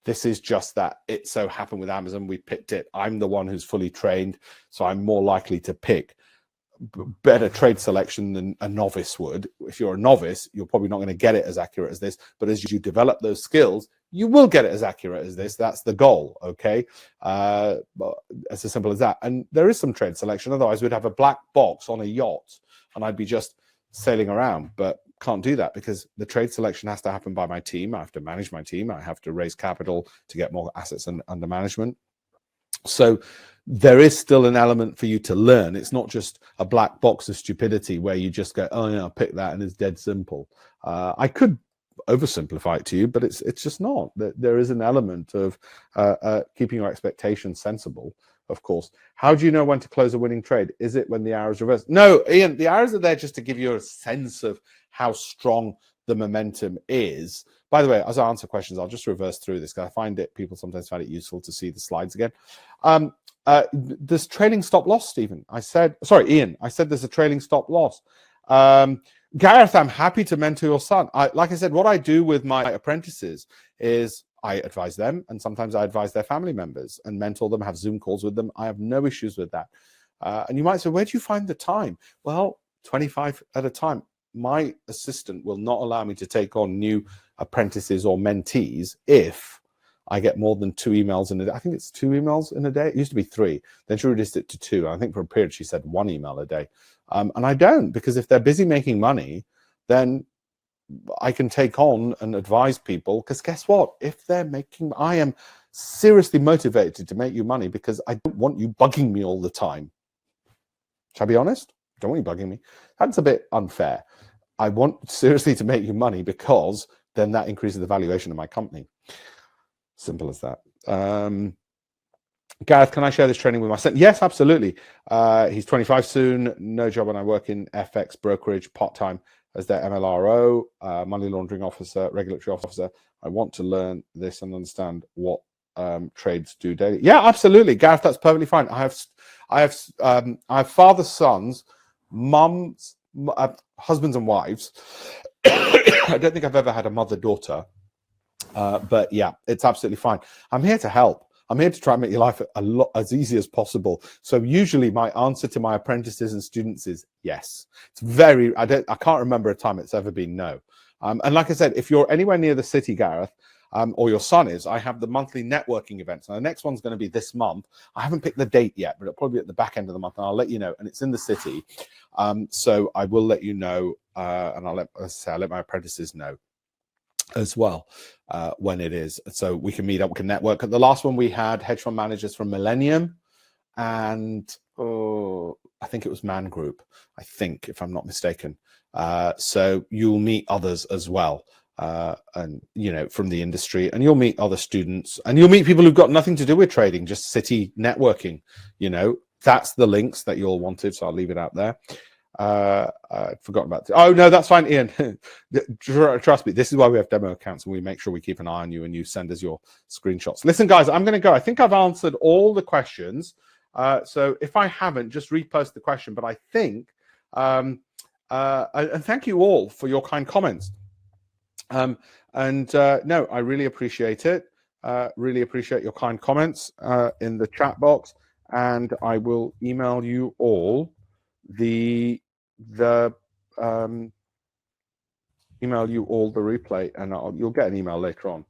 This is just that it so happened with Amazon, we picked it. I'm the one who's fully trained, so I'm more likely to pick better trade selection than a novice would. If you're a novice, you're probably not going to get it as accurate as this, but as you develop those skills, you will get it as accurate as this. That's the goal, okay? It's as simple as that. And there is some trade selection, otherwise we'd have a black box on a yacht and I'd be just sailing around, but can't do that because the trade selection has to happen by my team. I have to manage my team. I have to raise capital to get more assets under management. So there is still an element for you to learn. It's not just a black box of stupidity where you just go, oh yeah, I'll pick that and it's dead simple. I could oversimplify it to you, but it's just not. There is an element of keeping your expectations sensible, of course. How do you know when to close a winning trade? Is it when the arrows reverse? No, Ian, the arrows are there just to give you a sense of how strong the momentum is. By the way, as I answer questions, I'll just reverse through this because I find it, people sometimes find it useful to see the slides again. There's trailing stop loss, Stephen. Ian, I said there's a trailing stop loss. Gareth, I'm happy to mentor your son. Like I said, what I do with my apprentices is I advise them, and sometimes I advise their family members and mentor them, have Zoom calls with them. I have no issues with that. And you might say, where do you find the time? Well, 25 at a time. My assistant will not allow me to take on new apprentices or mentees if I get more than 2 emails in a day. I think it's 2 emails in a day. It used to be 3. Then she reduced it to 2. I think for a period she said 1 email a day. And I don't, because if they're busy making money, then I can take on and advise people. Because guess what? If they're making, I am seriously motivated to make you money because I don't want you bugging me all the time. Shall I be honest? I don't want you bugging me. That's a bit unfair. I want seriously to make you money because then that increases the valuation of my company. Simple as that. Gareth, can I share this training with my son? Yes, absolutely. He's 25 soon, no job, and I work in FX brokerage part-time as their MLRO, money laundering officer, regulatory officer. I want to learn this and understand what trades do daily. Yeah, absolutely, Gareth, that's perfectly fine. I have fathers, sons, mums, husbands and wives. I don't think I've ever had a mother-daughter, but yeah, it's absolutely fine. I'm here to help. I'm here to try and make your life as easy as possible. So usually my answer to my apprentices and students is yes. It's very, I can't remember a time it's ever been no. And like I said, if you're anywhere near the city, Gareth, or your son is, I have the monthly networking events. Now, the next one's going to be this month. I haven't picked the date yet, but it'll probably be at the back end of the month, and I'll let you know. And it's in the city. So I will let you know, and I'll let my apprentices know as well when it is, so we can meet up, we can network. At the last one we had hedge fund managers from Millennium and I think it was Man Group, I think, if I'm not mistaken. So you'll meet others as well, and you know, from the industry, and you'll meet other students, and you'll meet people who've got nothing to do with trading, just city networking. You know, that's the links that you all wanted, so I'll leave it out there. I forgot about oh no, that's fine, Ian. Trust me, this is why we have demo accounts, and we make sure we keep an eye on you and you send us your screenshots. Listen guys, I'm going to go. I think I've answered all the questions, so if I haven't, just repost the question. But I think and thank you all for your kind comments, no, I really appreciate it. Really appreciate your kind comments in the chat box, and I will email you all the replay, and you'll get an email later on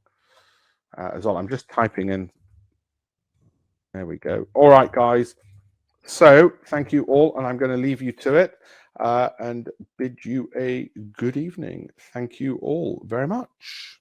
as well. I'm just typing in. There we go. All right, guys. So thank you all, and I'm going to leave you to it and bid you a good evening. Thank you all very much.